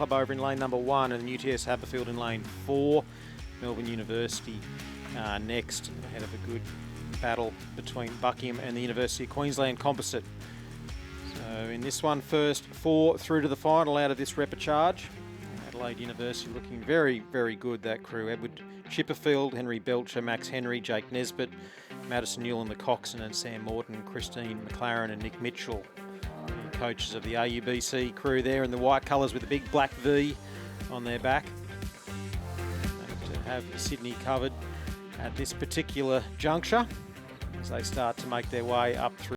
Club over in lane number 1 and UTS Haberfield in lane 4. Melbourne University next, ahead of a good battle between Buckingham and the University of Queensland Composite. So in this one, first 4 through to the final out of this repechage. Adelaide University looking very, very good, that crew. Edward Chipperfield, Henry Belcher, Max Henry, Jake Nesbitt, Madison Newell and the Coxon, and Sam Morton, Christine McLaren and Nick Mitchell. The coaches of the AUBC crew there in the white colours with a big black V on their back. And to have Sydney covered at this particular juncture as they start to make their way up through.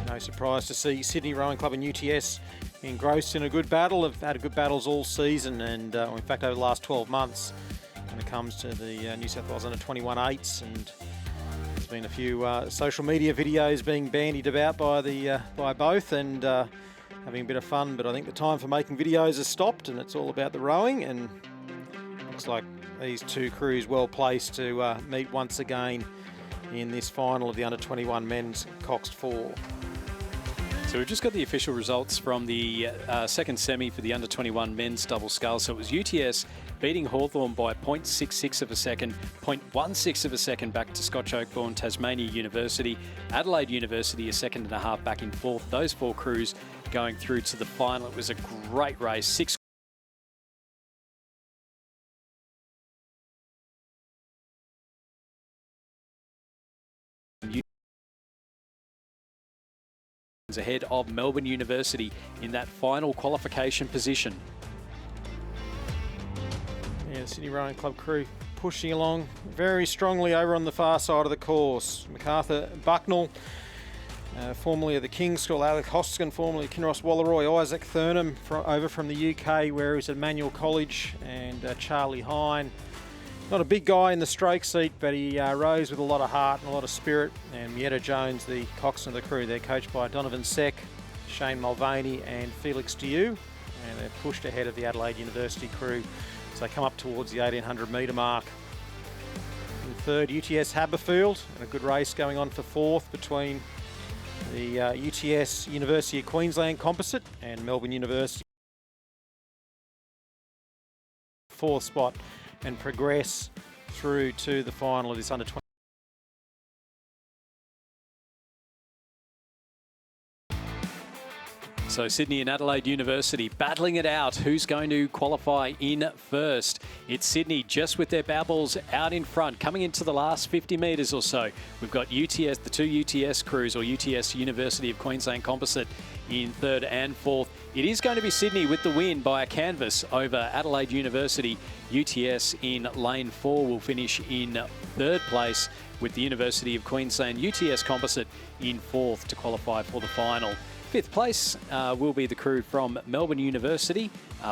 No surprise to see Sydney Rowing Club and UTS engrossed in a good battle. Have had good battles all season and in fact over the last 12 months when it comes to the New South Wales Under-21 8s, and there's been a few social media videos being bandied about by both and having a bit of fun, but I think the time for making videos has stopped and it's all about the rowing, and looks like these two crews well placed to meet once again in this final of the Under-21 Men's Coxed 4. So we've just got the official results from the second semi for the Under-21 Men's Double Sculls. So it was UTS beating Hawthorn by 0.66 of a second, 0.16 of a second back to Scotch Oakbourne, Tasmania University. Adelaide University a second and a half back in fourth. Those four crews going through to the final. It was a great race. 6 ahead of Melbourne University in that final qualification position. Yeah, the Sydney Rowing Club crew pushing along very strongly over on the far side of the course. MacArthur Bucknell, formerly of the King's School, Alec Hoskin, formerly of Kinross Walleroy, Isaac Thurnham over from the UK where he was at Emmanuel College, and Charlie Hine. Not a big guy in the stroke seat, but he rows with a lot of heart and a lot of spirit. And Mietta Jones, the coxswain of the crew, they're coached by Donovan Seck, Shane Mulvaney and Felix Diu. And they're pushed ahead of the Adelaide University crew as they come up towards the 1800 metre mark. In third, UTS Haberfield, and a good race going on for fourth between the UTS University of Queensland Composite and Melbourne University. Fourth spot, and progress through to the final of this Under-20. So Sydney and Adelaide University battling it out. Who's going to qualify in first? It's Sydney just with their babbles out in front, coming into the last 50 metres or so. We've got UTS, the two UTS crews, or UTS University of Queensland Composite in third and fourth. It is going to be Sydney with the win by a canvas over Adelaide University. UTS in lane 4 will finish in third place, with the University of Queensland UTS Composite in fourth to qualify for the final. Fifth place will be the crew from Melbourne University.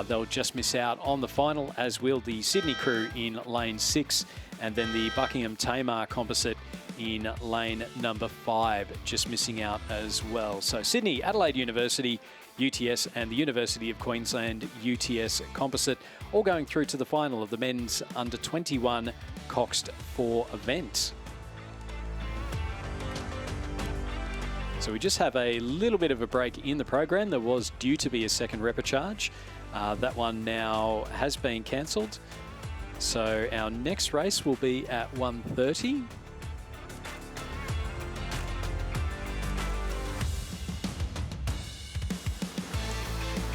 They'll just miss out on the final, as will the Sydney crew in lane 6, and then the Buckingham Tamar Composite in lane number 5, just missing out as well. So Sydney, Adelaide University, UTS and the University of Queensland UTS Composite all going through to the final of the men's Under-21 Coxed 4 event. So we just have a little bit of a break in the program. There was due to be a second repechage. That one now has been cancelled. So our next race will be at 1:30.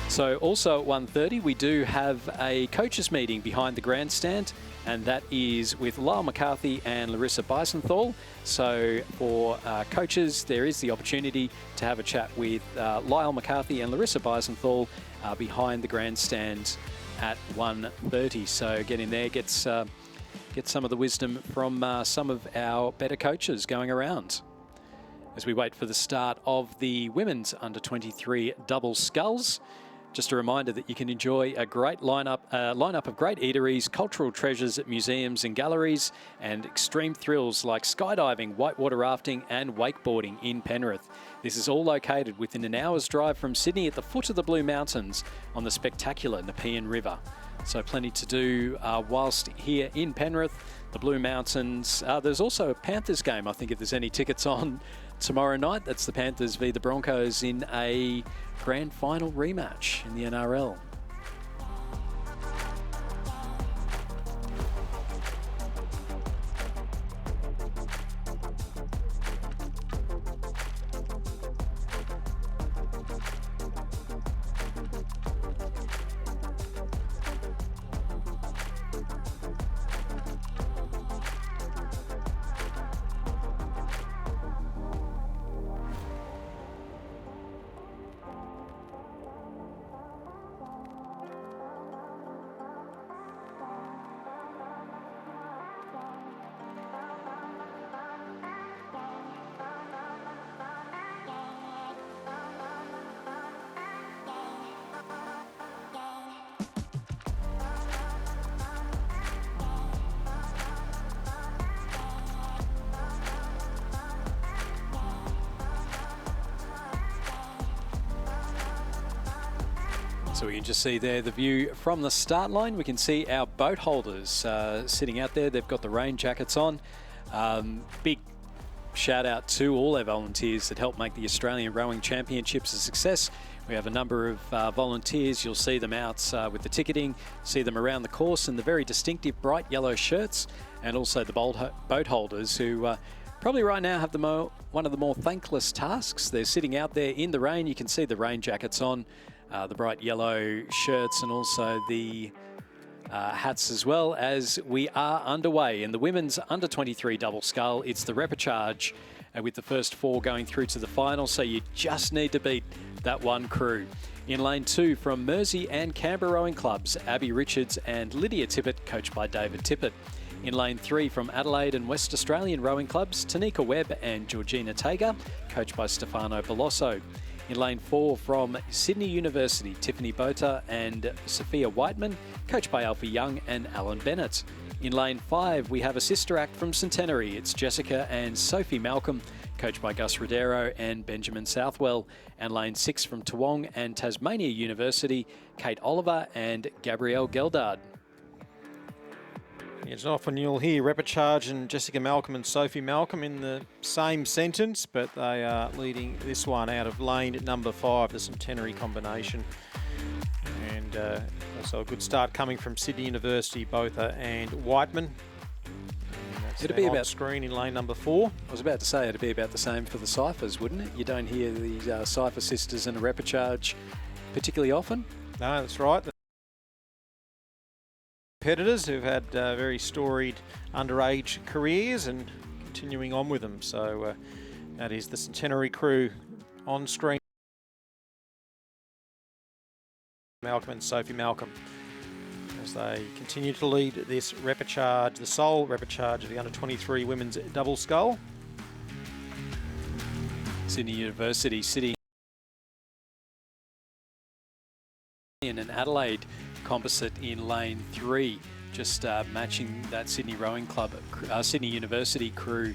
So also at 1:30 we do have a coaches meeting behind the grandstand, and that is with Lyle McCarthy and Larissa Beisenthal. So for coaches, there is the opportunity to have a chat with Lyle McCarthy and Larissa Beisenthal behind the grandstand at 1:30. So get in there, get some of the wisdom from some of our better coaches going around as we wait for the start of the women's Under-23 Double Sculls. Just a reminder that you can enjoy a great lineup of great eateries, cultural treasures at museums and galleries, and extreme thrills like skydiving, whitewater rafting and wakeboarding in Penrith. This is all located within an hour's drive from Sydney at the foot of the Blue Mountains on the spectacular Nepean River. So plenty to do whilst here in Penrith, the Blue Mountains. There's also a Panthers game, I think, if there's any tickets on tomorrow night. That's the Panthers v the Broncos in a grand final rematch in the NRL. So we can just see there the view from the start line. We can see our boat holders sitting out there. They've got the rain jackets on. Big shout out to all our volunteers that helped make the Australian Rowing Championships a success. We have a number of volunteers. You'll see them out with the ticketing, see them around the course in the very distinctive bright yellow shirts, and also the boat holders who probably right now have one of the more thankless tasks. They're sitting out there in the rain. You can see the rain jackets on. The bright yellow shirts and also the hats as well, as we are underway in the women's under-23 double scull. It's the repechage with the first 4 going through to the final, so you just need to beat that one crew. In lane 2 from Mersey and Canberra rowing clubs, Abby Richards and Lydia Tippett, coached by David Tippett. In lane 3 from Adelaide and West Australian rowing clubs, Tanika Webb and Georgina Tager, coached by Stefano Belosso. In lane 4 from Sydney University, Tiffany Bota and Sophia Whiteman, coached by Alfie Young and Alan Bennett. In lane 5, we have a sister act from Centenary. It's Jessica and Sophie Malcolm, coached by Gus Rodero and Benjamin Southwell. And lane 6 from Toowong and Tasmania University, Kate Oliver and Gabrielle Geldard. It's often you'll hear repechage and Jessica Malcolm and Sophie Malcolm in the same sentence, but they are leading this one out of lane number 5, the Centenary combination. And also a good start coming from Sydney University, Botha and Whiteman. And that's it'd be on about screen in lane number 4. I was about to say it'd be about the same for the Cyphers, wouldn't it? You don't hear the Cypher sisters in a repechage particularly often. No, that's right. Competitors who've had very storied underage careers and continuing on with them. So that is the Centenary crew on screen. Malcolm and Sophie Malcolm as they continue to lead this repechage, the sole repechage of the under-23 women's double scull. Sydney University sitting in an Adelaide composite in lane 3, just matching that Sydney Rowing Club, Sydney University crew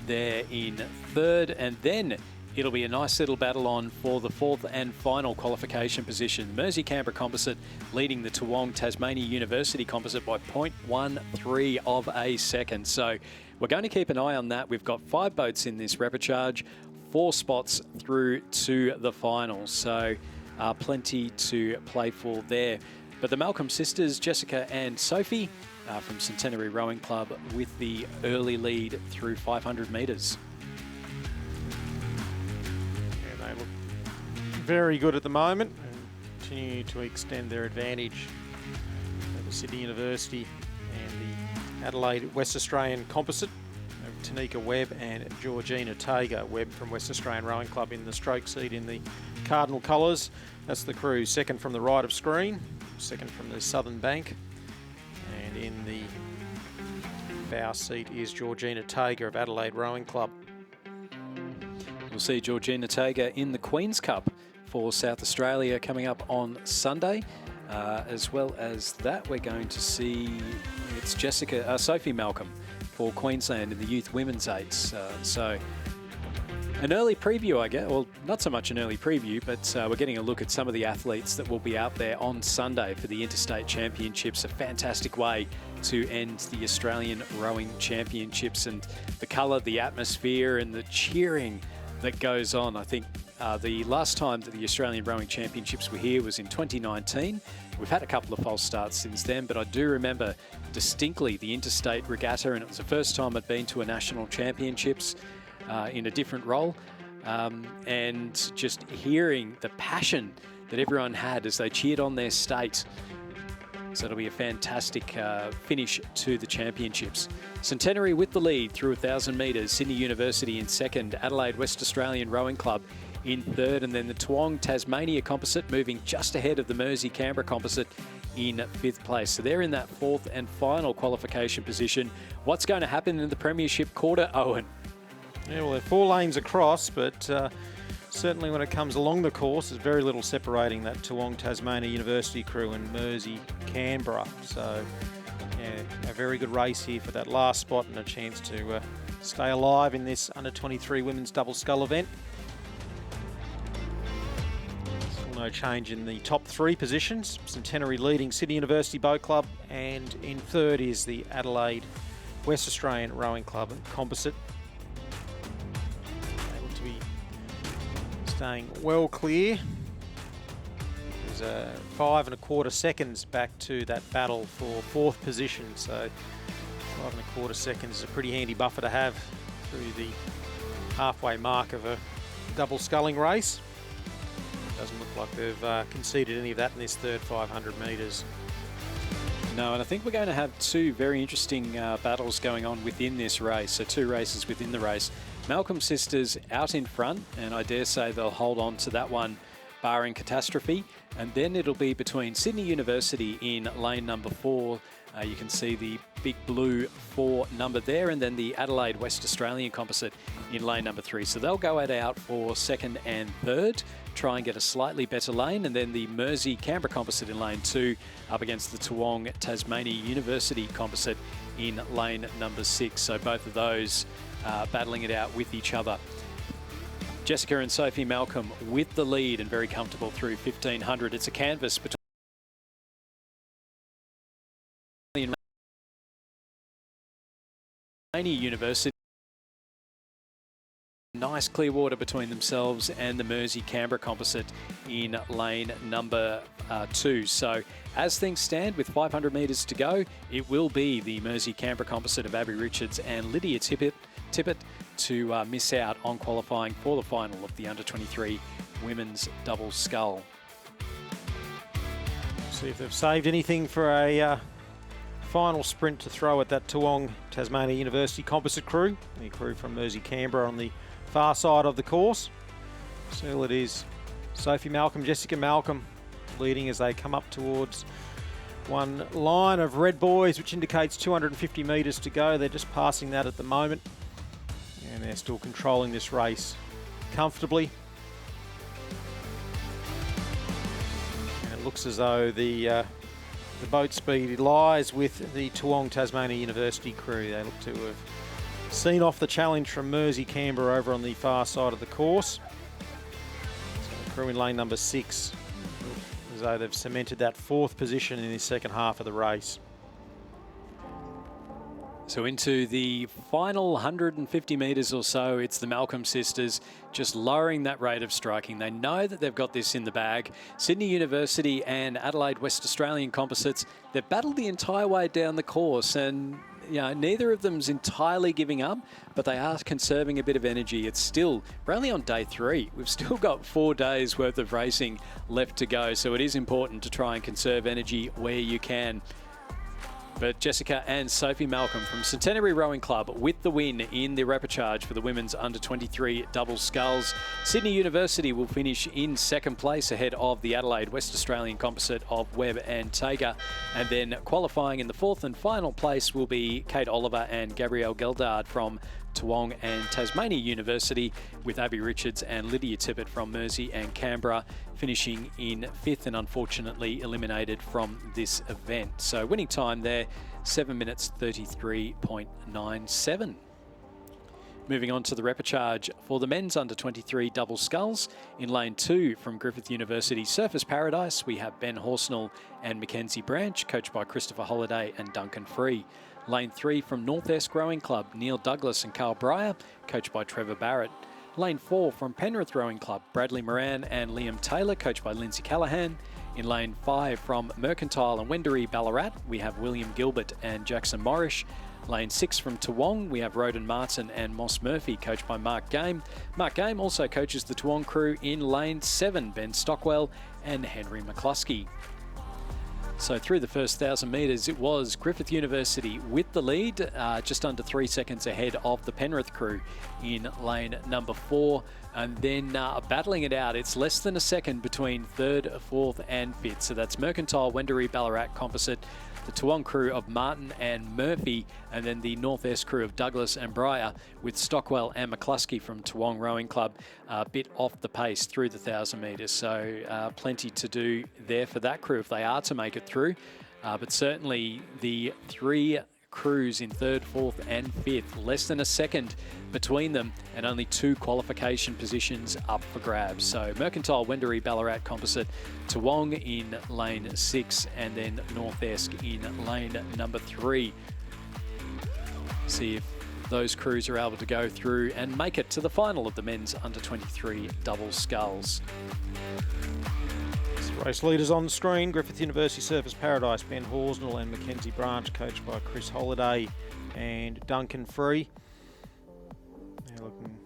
there in 3rd, and then it'll be a nice little battle on for the 4th and final qualification position. Mersey Canberra composite leading the Toowong Tasmania University composite by 0.13 of a second. So we're going to keep an eye on that. We've got 5 boats in this repechage, 4 spots through to the final. So plenty to play for there. But the Malcolm sisters, Jessica and Sophie, from Centenary Rowing Club, with the early lead through 500 metres. Yeah, they look very good at the moment and continue to extend their advantage over Sydney University and the Adelaide West Australian composite. Tanika Webb and Georgina Tager. Webb from West Australian Rowing Club in the stroke seat in the Cardinal colours. That's the crew. Second from the right of screen, second from the southern bank. And in the bow seat is Georgina Tager of Adelaide Rowing Club. We'll see Georgina Tager in the Queen's Cup for South Australia coming up on Sunday. As well as that, we're going to see it's Sophie Malcolm for Queensland in the Youth Women's Eights. So An early preview, I guess. Well, not so much an early preview, but we're getting a look at some of the athletes that will be out there on Sunday for the Interstate Championships. A fantastic way to end the Australian Rowing Championships, and the colour, the atmosphere and the cheering that goes on. I think the last time that the Australian Rowing Championships were here was in 2019. We've had a couple of false starts since then, but I do remember distinctly the Interstate Regatta, and it was the first time I'd been to a national championships in a different role, and just hearing the passion that everyone had as they cheered on their state. So it'll be a fantastic finish to the championships. Centenary with the lead through 1,000 metres. Sydney University in second. Adelaide West Australian Rowing Club in third. And then the Toowong Tasmania Composite moving just ahead of the Mersey Canberra Composite in fifth place. So they're in that fourth and final qualification position. What's going to happen in the Premiership quarter, Owen? Yeah, well, they're 4 lanes across, but certainly when it comes along the course, there's very little separating that Toowong Tasmania University crew and Mersey Canberra. So, yeah, a very good race here for that last spot and a chance to stay alive in this under-23 women's double scull event. Still no change in the top 3 positions. Centenary leading Sydney University Boat Club, and in third is the Adelaide West Australian Rowing Club Composite. Staying well clear. There's 5 1/4 seconds back to that battle for 4th position. So 5 1/4 seconds is a pretty handy buffer to have through the halfway mark of a double sculling race. Doesn't look like they've conceded any of that in this third 500 metres. No, and I think we're going to have 2 very interesting battles going on within this race. So 2 races within the race. Malcolm Sisters out in front, and I dare say they'll hold on to that one barring catastrophe. And then it'll be between Sydney University in lane number 4. You can see the big blue 4 number there, and then the Adelaide West Australian Composite in lane number 3. So they'll go out for second and third, try and get a slightly better lane, and then the Mersey Canberra Composite in lane 2 up against the Toowong Tasmania University Composite in lane number 6. So both of those battling it out with each other. Jessica and Sophie Malcolm with the lead and very comfortable through 1,500. It's a canvas between University. Nice clear water between themselves and the Mersey Canberra Composite in lane number 2. So as things stand with 500 metres to go, it will be the Mersey Canberra Composite of Abby Richards and Lydia Tippett to miss out on qualifying for the final of the under-23 women's double scull. See if they've saved anything for a final sprint to throw at that Toowong Tasmania University Composite crew. The crew from Mersey Canberra on the far side of the course. Still it is Sophie Malcolm, Jessica Malcolm leading as they come up towards one line of red buoys, which indicates 250 metres to go. They're just passing that at the moment, and they're still controlling this race comfortably. And it looks as though the boat speed lies with the Toowong Tasmania University crew. They look to have seen off the challenge from Mersey Canberra over on the far side of the course. So the crew in lane number 6, as though they've cemented that 4th position in the second half of the race. So into the final 150 metres or so, it's the Malcolm sisters just lowering that rate of striking. They know that they've got this in the bag. Sydney University and Adelaide West Australian Composites, they've battled the entire way down the course, and you know, neither of them's entirely giving up, but they are conserving a bit of energy. It's still, we're only on day 3. We've still got 4 days worth of racing left to go, so it is important to try and conserve energy where you can. But Jessica and Sophie Malcolm from Centenary Rowing Club with the win in the repechage for the women's under-23 double sculls. Sydney University will finish in second place ahead of the Adelaide West Australian Composite of Webb and Tager. And then qualifying in the 4th and final place will be Kate Oliver and Gabrielle Geldard from Toowong and Tasmania University, with Abby Richards and Lydia Tippett from Mersey and Canberra finishing in 5th and unfortunately eliminated from this event. So winning time there, 7 minutes 33.97. Moving on to the repechage for the men's under-23 double sculls. In lane 2 from Griffith University Surfers Paradise, we have Ben Horsnell and Mackenzie Branch, coached by Christopher Holliday and Duncan Free. Lane 3 from North Esk Rowing Club, Neil Douglas and Carl Breyer, coached by Trevor Barrett. Lane 4 from Penrith Rowing Club, Bradley Moran and Liam Taylor, coached by Lindsay Callahan. In lane 5 from Mercantile and Wendouree Ballarat, we have William Gilbert and Jackson Morrish. Lane 6 from Toowong, we have Roden Martin and Moss Murphy, coached by Mark Game. Mark Game also coaches the Toowong crew in lane 7, Ben Stockwell and Henry McCluskey. So through the first 1,000 metres, it was Griffith University with the lead, just under 3 seconds ahead of the Penrith crew in lane number 4. And then battling it out, it's less than a second between 3rd, 4th and 5th. So that's Mercantile, Wendouree Ballarat Composite, the Toowong crew of Martin and Murphy, and then the North Esk crew of Douglas and Breyer, with Stockwell and McCluskey from Toowong Rowing Club a bit off the pace through the 1,000 metres. So plenty to do there for that crew if they are to make it through. But certainly the 3 crews in 3rd, 4th and 5th, less than a second between them, and only 2 qualification positions up for grabs. So Mercantile, Wendouree Ballarat Composite, Toowong in lane 6, and then North Esk in lane number 3. See if those crews are able to go through and make it to the final of the men's under-23 double sculls. Race leaders on screen: Griffith University Surfers Paradise, Ben Horsnell and Mackenzie Branch, coached by Chris Holliday and Duncan Free. They're looking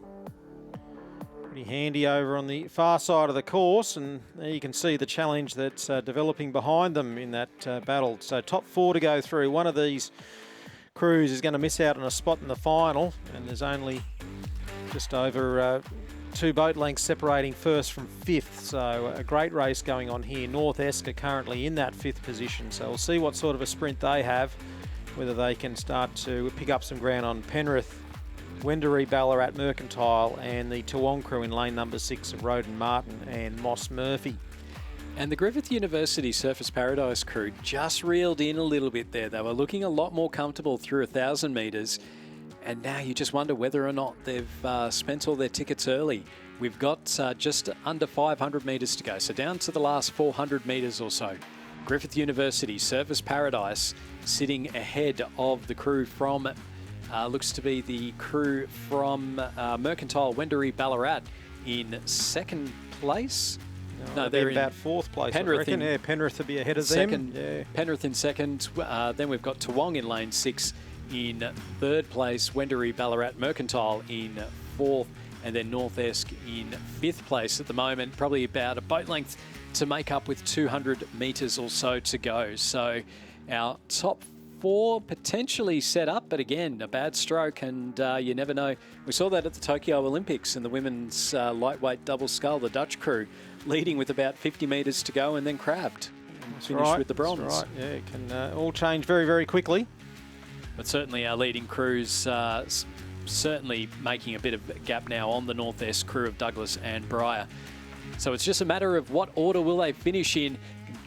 pretty handy over on the far side of the course, and there you can see the challenge that's developing behind them in that battle. So top 4 to go through. One of these crews is going to miss out on a spot in the final, and there's only just over 2 boat lengths separating 1st from 5th, so a great race going on here. North Esk are currently in that 5th position, so we'll see what sort of a sprint they have, whether they can start to pick up some ground on Penrith, Wendouree Ballarat Mercantile, and the Toowong crew in lane number 6 of Roden Martin and Moss Murphy. And the Griffith University Surfers Paradise crew just reeled in a little bit there. They were looking a lot more comfortable through 1,000 metres. And now you just wonder whether or not they've spent all their tickets early. We've got just under 500 metres to go, so down to the last 400 metres or so. Griffith University Surfers Paradise sitting ahead of the crew from, looks to be the crew from Mercantile, Wendouree Ballarat in 2nd place. No, they're in about 4th place. Penrith, Penrith will be ahead of second, them. Yeah. Penrith in 2nd. Then we've got Toowong in lane 6. In 3rd place, Wendouree Ballarat Mercantile in 4th, and then North Esk in 5th place at the moment. Probably about a boat length to make up with 200 metres or so to go. So our top 4 potentially set up, but again, a bad stroke, and you never know. We saw that at the Tokyo Olympics in the women's lightweight double scull, the Dutch crew leading with about 50 metres to go and then crabbed and finished with the bronze. That's right. Yeah, it can all change very, very quickly. But certainly our leading crews certainly making a bit of gap now on the North Esk crew of Douglas and Breyer. So it's just a matter of what order will they finish in.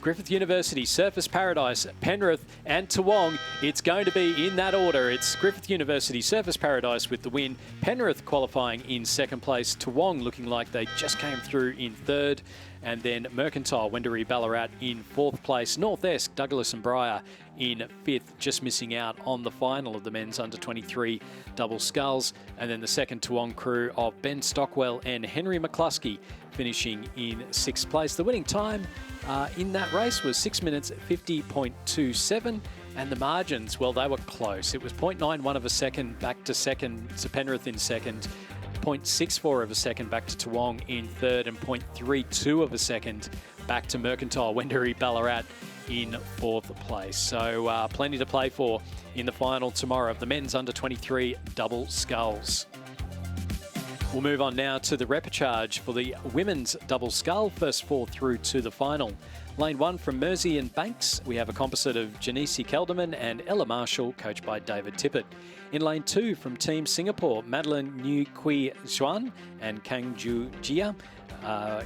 Griffith University, Surfers Paradise, Penrith and Toowong. It's going to be in that order. It's Griffith University, Surfers Paradise with the win. Penrith qualifying in 2nd place. Toowong looking like they just came through in 3rd. And then Mercantile, Wendouree Ballarat in 4th place. North Esk, Douglas and Breyer in 5th, just missing out on the final of the men's under-23 double sculls. And then the 2nd Toowong crew of Ben Stockwell and Henry McCluskey finishing in 6th place. The winning time in that race was 6 minutes 50.27, and the margins, well, they were close. It was 0.91 of a second back to 2nd, to Penrith in 2nd, 0.64 of a second back to Toowong in 3rd, and 0.32 of a second back to Mercantile, Wendouree Ballarat in 4th place. So plenty to play for in the final tomorrow of the men's under-23 double sculls. We'll move on now to the repechage for the women's double scull. First 4 through to the final. Lane 1 from Mersey and Banks, we have a composite of Janice Kelderman and Ella Marshall, coached by David Tippett. In lane 2 from Team Singapore, Madeline Nhu Qui Xuan and Kang Ju Jia.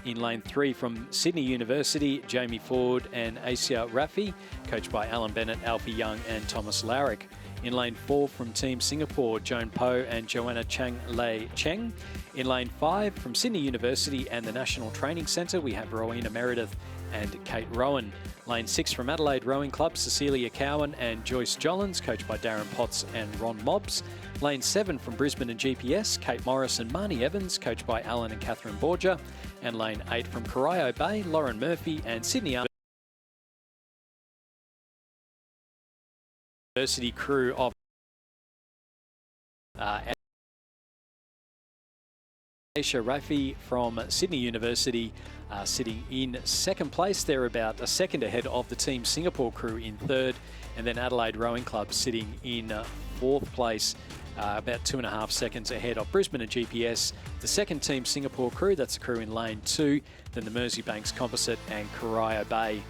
In lane 3 from Sydney University, Jamie Ford and Asia Rafi, coached by Alan Bennett, Alfie Young and Thomas Larrick. In lane 4 from Team Singapore, Joan Poh and Joanna Chang Lei Cheng. In lane 5 from Sydney University and the National Training Centre, we have Rowena Meredith and Kate Rowan. Lane 6 from Adelaide Rowing Club, Cecilia Cowan and Joyce Jollins, coached by Darren Potts and Ron Mobbs. Lane 7 from Brisbane and GPS, Kate Morris and Marnie Evans, coached by Alan and Catherine Borgia. And lane 8 from Corio Bay, Lauren Murphy and Sydney University crew of Aisha Rafi from Sydney University sitting in second place. They're about a second ahead of the Team Singapore crew in third, and then Adelaide Rowing Club sitting in fourth place, about 2.5 seconds ahead of Brisbane and GPS. The second Team Singapore crew, that's the crew in lane 2, then the Merseybanks Composite and Corio Bay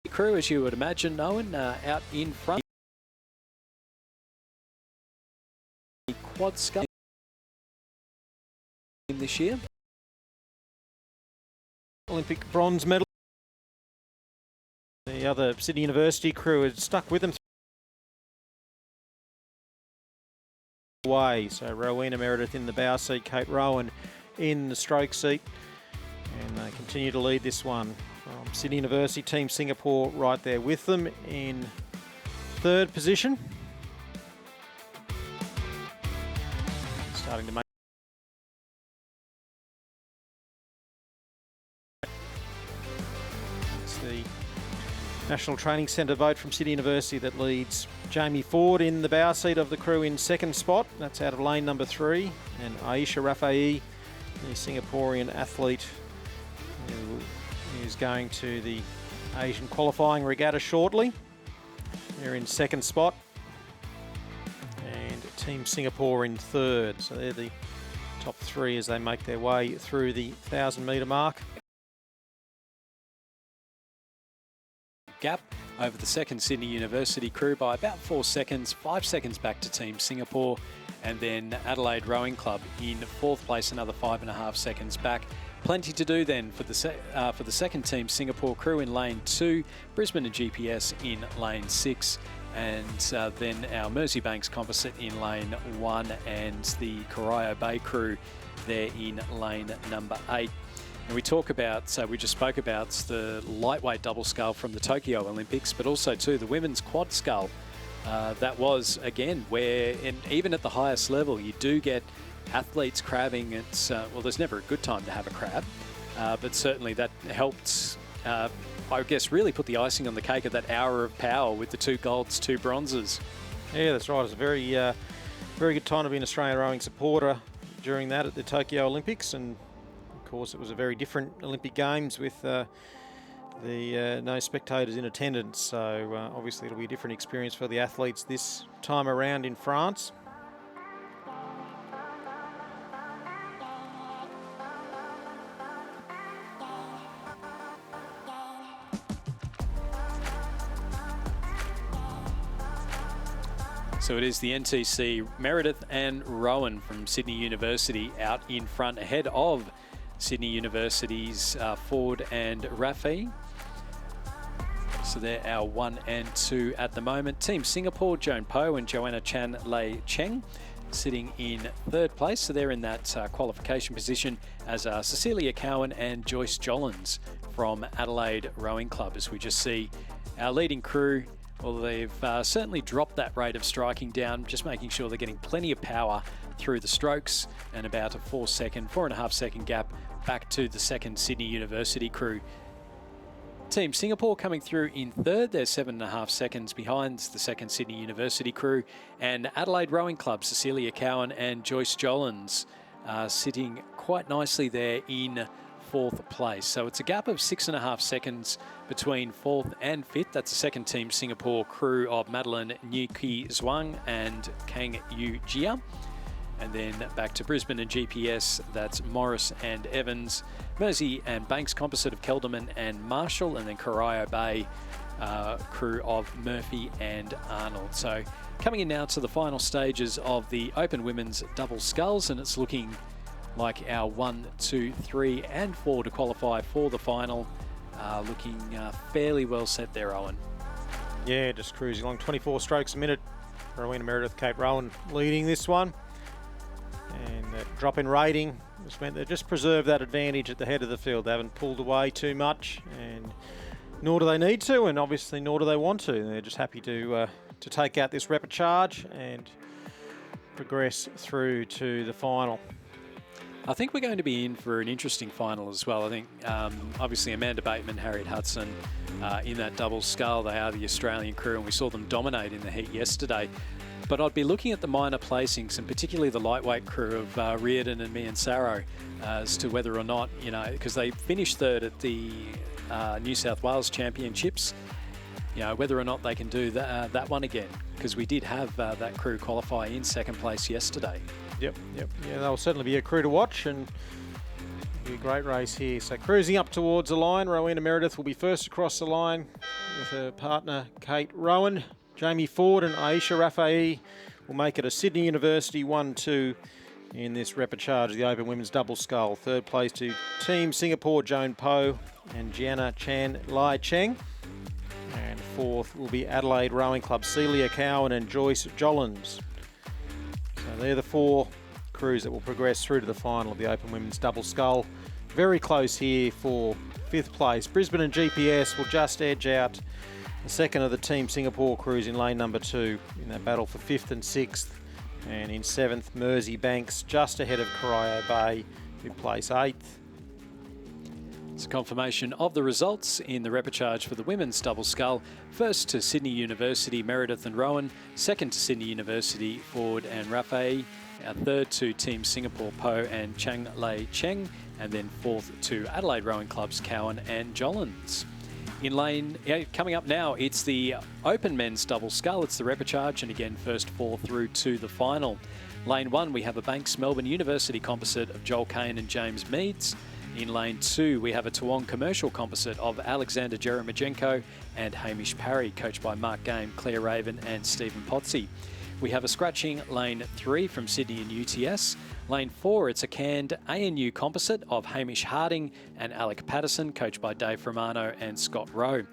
crew, as you would imagine, Owen, out in front. Quad Scull this year. Olympic bronze medal. The other Sydney University crew had stuck with them away. So Rowena Meredith in the bow seat, Kate Rowan in the stroke seat, and they continue to lead this one. Sydney University, Team Singapore right there with them in third position. Starting to make it's the National Training Centre vote from Sydney University that leads Jamie Ford in the bow seat of the crew in second spot. That's out of lane number 3. And Aisha Rafai, the Singaporean athlete who is going to the Asian qualifying regatta shortly. They're in second spot. And Team Singapore in third. So they're the top 3 as they make their way through the 1,000-metre mark. Gap over the second Sydney University crew by about 4 seconds, 5 seconds back to Team Singapore, and then Adelaide Rowing Club in fourth place, another 5.5 seconds back. Plenty to do then for the second Team Singapore crew in lane 2, Brisbane and GPS in lane 6, and then our Merseybanks Composite in lane 1, and the Corio Bay crew there in lane number 8. And we talk about, we just spoke about the lightweight double scull from the Tokyo Olympics, but also too the women's quad scull. That was, again, where even at the highest level, you do get athletes crabbing. It's, well, there's never a good time to have a crab, but certainly that helped, I guess, really put the icing on the cake of that hour of power with the 2 golds, 2 bronzes. Yeah, that's right. It's a very, very good time to be an Australian rowing supporter during that at the Tokyo Olympics. And of course, it was a very different Olympic Games with no spectators in attendance. So obviously it'll be a different experience for the athletes this time around in France. So it is the NTC Meredith and Rowan from Sydney University out in front ahead of Sydney University's Ford and Rafi. So they're our 1 and 2 at the moment. Team Singapore, Joan Poh and Joanna Chan Lei Cheng sitting in third place. So they're in that qualification position, as are Cecilia Cowan and Joyce Jollins from Adelaide Rowing Club. As we just see our leading crew, well, they've certainly dropped that rate of striking down, just making sure they're getting plenty of power through the strokes, and about a 4.5 second gap back to the second Sydney University crew. Team Singapore coming through in third. They're 7.5 seconds behind the second Sydney University crew. And Adelaide Rowing Club, Cecilia Cowan and Joyce Jollins sitting quite nicely there in fourth place. So it's a gap of 6.5 seconds between fourth and fifth. That's the second Team Singapore crew of Madeline Nguyen Zhuang and Kang Yu Jia. And then back to Brisbane and GPS, that's Morris and Evans, Mersey and Banks Composite of Kelderman and Marshall, and then Corio Bay crew of Murphy and Arnold. So coming in now to the final stages of the Open Women's Double Sculls, and it's looking like our 1, 2, 3 and 4 to qualify for the final. Looking fairly well set there, Owen. Yeah, just cruising along, 24 strokes a minute. Rowena Meredith, Kate Rowan leading this one. And that drop in rating just meant they just preserved that advantage at the head of the field. They haven't pulled away too much, and nor do they need to, and obviously nor do they want to. They're just happy to take out this repechage and progress through to the final. I think we're going to be in for an interesting final as well. I think obviously Amanda Bateman, Harriet Hudson in that double scull, they are the Australian crew, and we saw them dominate in the heat yesterday. But I'd be looking at the minor placings, and particularly the lightweight crew of Reardon and Mian Sarro, as to whether or not, you know, because they finished third at the New South Wales Championships, you know, whether or not they can do that one again, because we did have that crew qualify in second place yesterday. Yep. Yeah, they'll certainly be a crew to watch, and it'll be a great race here. So cruising up towards the line, Rowena Meredith will be first across the line with her partner Kate Rowan. Jamie Ford and Aisha Rafai will make it a Sydney University 1-2 in this repechage of the Open Women's Double Scull. Third place to Team Singapore, Joan Poe and Gianna Chan Lai Cheng. And fourth will be Adelaide Rowing Club, Celia Cowan and Joyce Jollins. So they're the four crews that will progress through to the final of the Open Women's Double Scull. Very close here for fifth place. Brisbane and GPS will just edge out the second of the Team Singapore crews in lane number 2 in that battle for 5th and 6th. And in 7th, Mersey Banks just ahead of Corio Bay, who place 8th. It's a confirmation of the results in the repechage for the women's double scull. First to Sydney University, Meredith and Rowan. Second to Sydney University, Ford and Rafai. Third to Team Singapore, Poe and Chang Lei Cheng. And then fourth to Adelaide Rowing Club's Cowan and Jollins. In lane, coming up now, it's the Open Men's Double Scull. It's the repechage, and again, first 4 through to the final. Lane 1, we have a Banks Melbourne University composite of Joel Kane and James Meads. In lane 2, we have a Toowong Commercial composite of Alexander Jeremijenko and Hamish Parry, coached by Mark Game, Claire Raven and Stephen Potsy. We have a scratching lane 3 from Sydney and UTS. Lane 4, it's a canned ANU composite of Hamish Harding and Alec Patterson, coached by Dave Romano and Scott Rowe.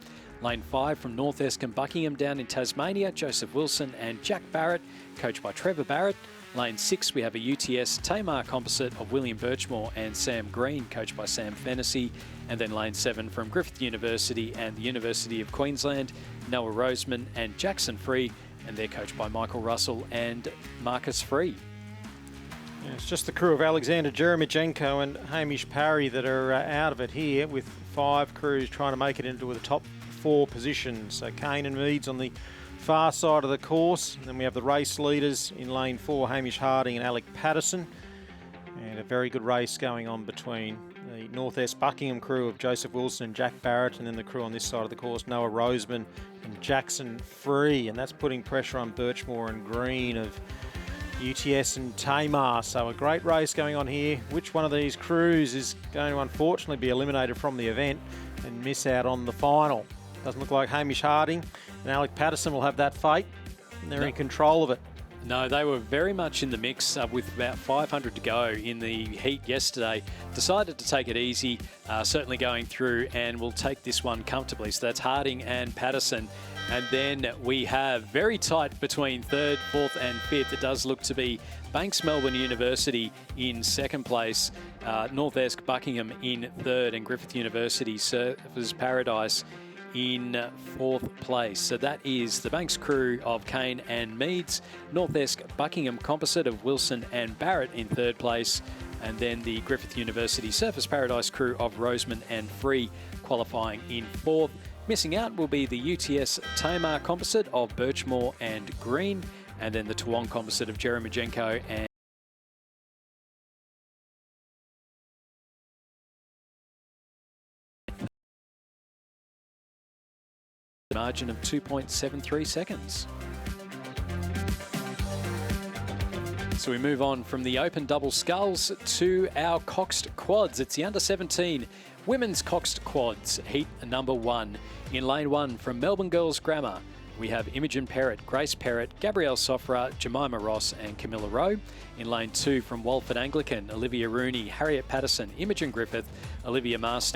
Lane 5 from North Esk and Buckingham down in Tasmania, Joseph Wilson and Jack Barrett, coached by Trevor Barrett. Lane 6, we have a UTS Tamar composite of William Birchmore and Sam Green, coached by Sam Fennessy. And then lane 7 from Griffith University and the University of Queensland, Noah Roseman and Jackson Free, and they're coached by Michael Russell and Marcus Free. Yeah, it's just the crew of Alexander Jeremijenko and Hamish Parry that are out of it here, with 5 crews trying to make it into the top 4 positions. So Kane and Meads on the far side of the course, and then we have the race leaders in lane 4, Hamish Harding and Alec Patterson, and a very good race going on between the North East Buckingham crew of Joseph Wilson and Jack Barrett, and then the crew on this side of the course, Noah Roseman and Jackson Free, and that's putting pressure on Birchmore and Green of UTS and Tamar. So a great race going on here. Which one of these crews is going to unfortunately be eliminated from the event and miss out on the final? Doesn't look like Hamish Harding and Alec Patterson will have that fate, and they're in control of it. No, they were very much in the mix with about 500 to go in the heat yesterday. Decided to take it easy, certainly going through, and will take this one comfortably. So that's Harding and Patterson. And then we have very tight between 3rd, 4th and 5th. It does look to be Banks Melbourne University in 2nd place, North Esk Buckingham in 3rd, and Griffith University Surfers Paradise in 4th place. So that is the Banks crew of Kane and Meads, North Esk Buckingham composite of Wilson and Barrett in 3rd place, and then the Griffith University Surfers Paradise crew of Roseman and Free qualifying in 4th. Missing out will be the UTS Tamar composite of Birchmore and Green, and then the Toowong composite of Jeremijenko and margin of 2.73 seconds. So we move on from the open double sculls to our coxed quads. It's the under-17 women's coxed quads, heat number 1. In lane 1 from Melbourne Girls Grammar, we have Imogen Perrott, Grace Perrott, Gabrielle Sofra, Jemima Ross and Camilla Rowe. In lane 2 from Walford Anglican, Olivia Rooney, Harriet Patterson, Imogen Griffith, Olivia Marston,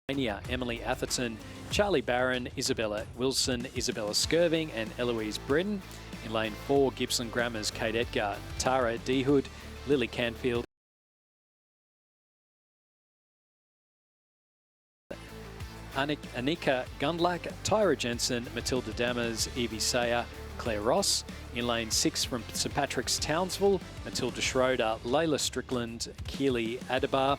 Emily Atherton, Charlie Barron, Isabella Wilson, Isabella Skirving and Eloise Britton. In lane 4, Gippsland Grammar's Kate Edgar, Tara Dehood, Lily Canfield, Anika Gundlach, Tyra Jensen, Matilda Dammers, Evie Sayer, Claire Ross. In lane 6 from St Patrick's Townsville, Matilda Schroeder, Layla Strickland, Keely Adebar,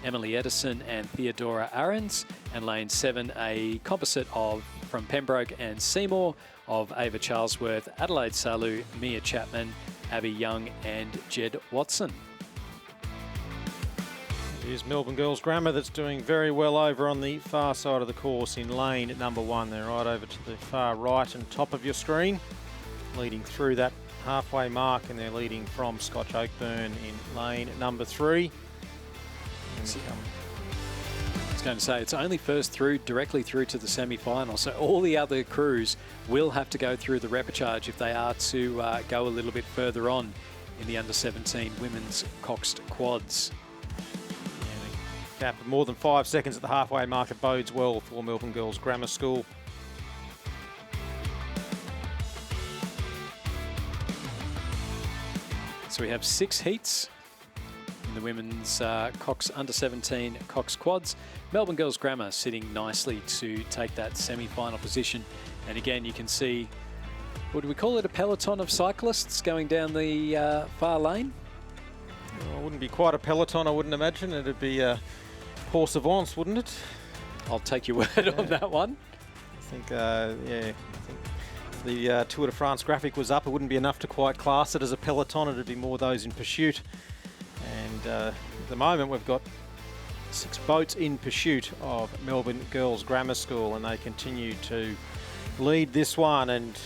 Emily Edison and Theodora Ahrens. And lane 7, a composite from Pembroke and Seymour of Ava Charlesworth, Adelaide Salu, Mia Chapman, Abby Young and Jed Watson. Here's Melbourne Girls Grammar that's doing very well over on the far side of the course in lane number 1. They're right over to the far right and top of your screen, leading through that halfway mark, and they're leading from Scotch Oakburn in lane number 3. I was going to say, it's only first directly through to the semi-final, so all the other crews will have to go through the repechage if they are to go a little bit further on in the under-17 women's Coxed Quads. Gap of more than 5 seconds at the halfway mark. It bodes well for Melbourne Girls Grammar School. So we have 6 heats in the women's Cox under-17 Cox Quads. Melbourne Girls Grammar sitting nicely to take that semi-final position. And again, you can see, what do we call it, a peloton of cyclists going down the far lane? Well, it wouldn't be quite a peloton, I wouldn't imagine. It'd be Poursuivants, wouldn't it? I'll take your word on that one. I think, I think if the Tour de France graphic was up, it wouldn't be enough to quite class it as a peloton. It'd be more those in pursuit. And at the moment, we've got 6 boats in pursuit of Melbourne Girls Grammar School, and they continue to lead this one and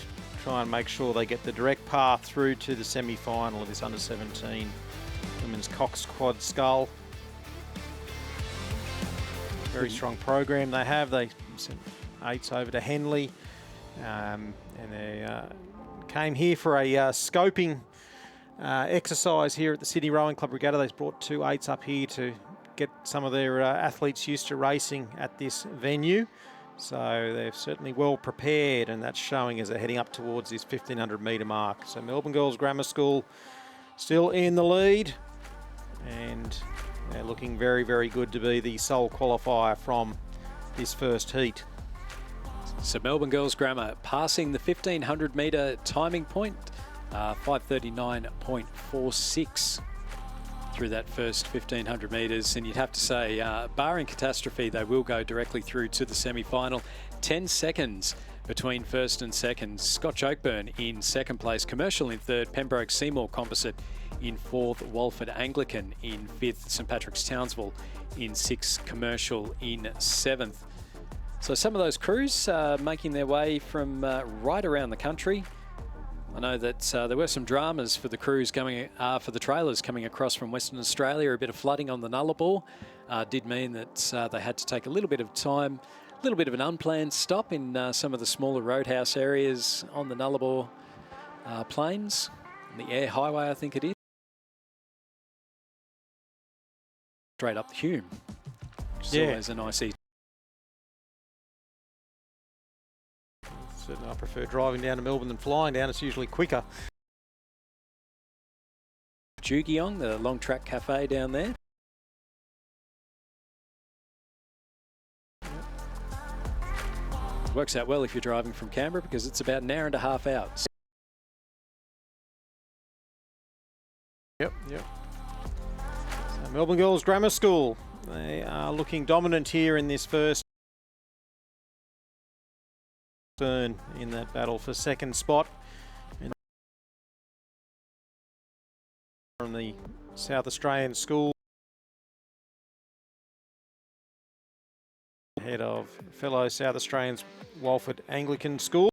try and make sure they get the direct path through to the semi-final of this under-17 women's Cox Quad Scull. Very strong program they have. They sent 8s over to Henley, and they came here for a scoping exercise here at the Sydney Rowing Club Regatta. They brought 2 8s up here to get some of their athletes used to racing at this venue. So they're certainly well prepared, and that's showing as they're heading up towards this 1500 metre mark. So Melbourne Girls Grammar School still in the lead, and they're looking very, very good to be the sole qualifier from this first heat. So Melbourne Girls Grammar passing the 1500 metre timing point, 5:39.46 through that first 1500 metres. And you'd have to say, barring catastrophe, they will go directly through to the semi-final. 10 seconds between first and second. Scotch Oakburn in second place, Commercial in third, Pembroke Seymour Composite in 4th, Walford Anglican in 5th, St Patrick's Townsville in 6th, Commercial in 7th. So some of those crews making their way from right around the country. I know that there were some dramas for the crews coming, for the trailers coming across from Western Australia. A bit of flooding on the Nullarbor did mean that they had to take a little bit of time, a little bit of an unplanned stop in some of the smaller roadhouse areas on the Nullarbor plains, the Air Highway, I think it is. Straight up the Hume, which is always a nice easy. Certainly I prefer driving down to Melbourne than flying down. It's usually quicker. Jugiong, the long track cafe down there. Works out well if you're driving from Canberra because it's about an hour and a half out. Yep. So Melbourne Girls Grammar School, they are looking dominant here in this first turn in that battle for second spot. And from the South Australian school, ahead of fellow South Australians Walford Anglican School.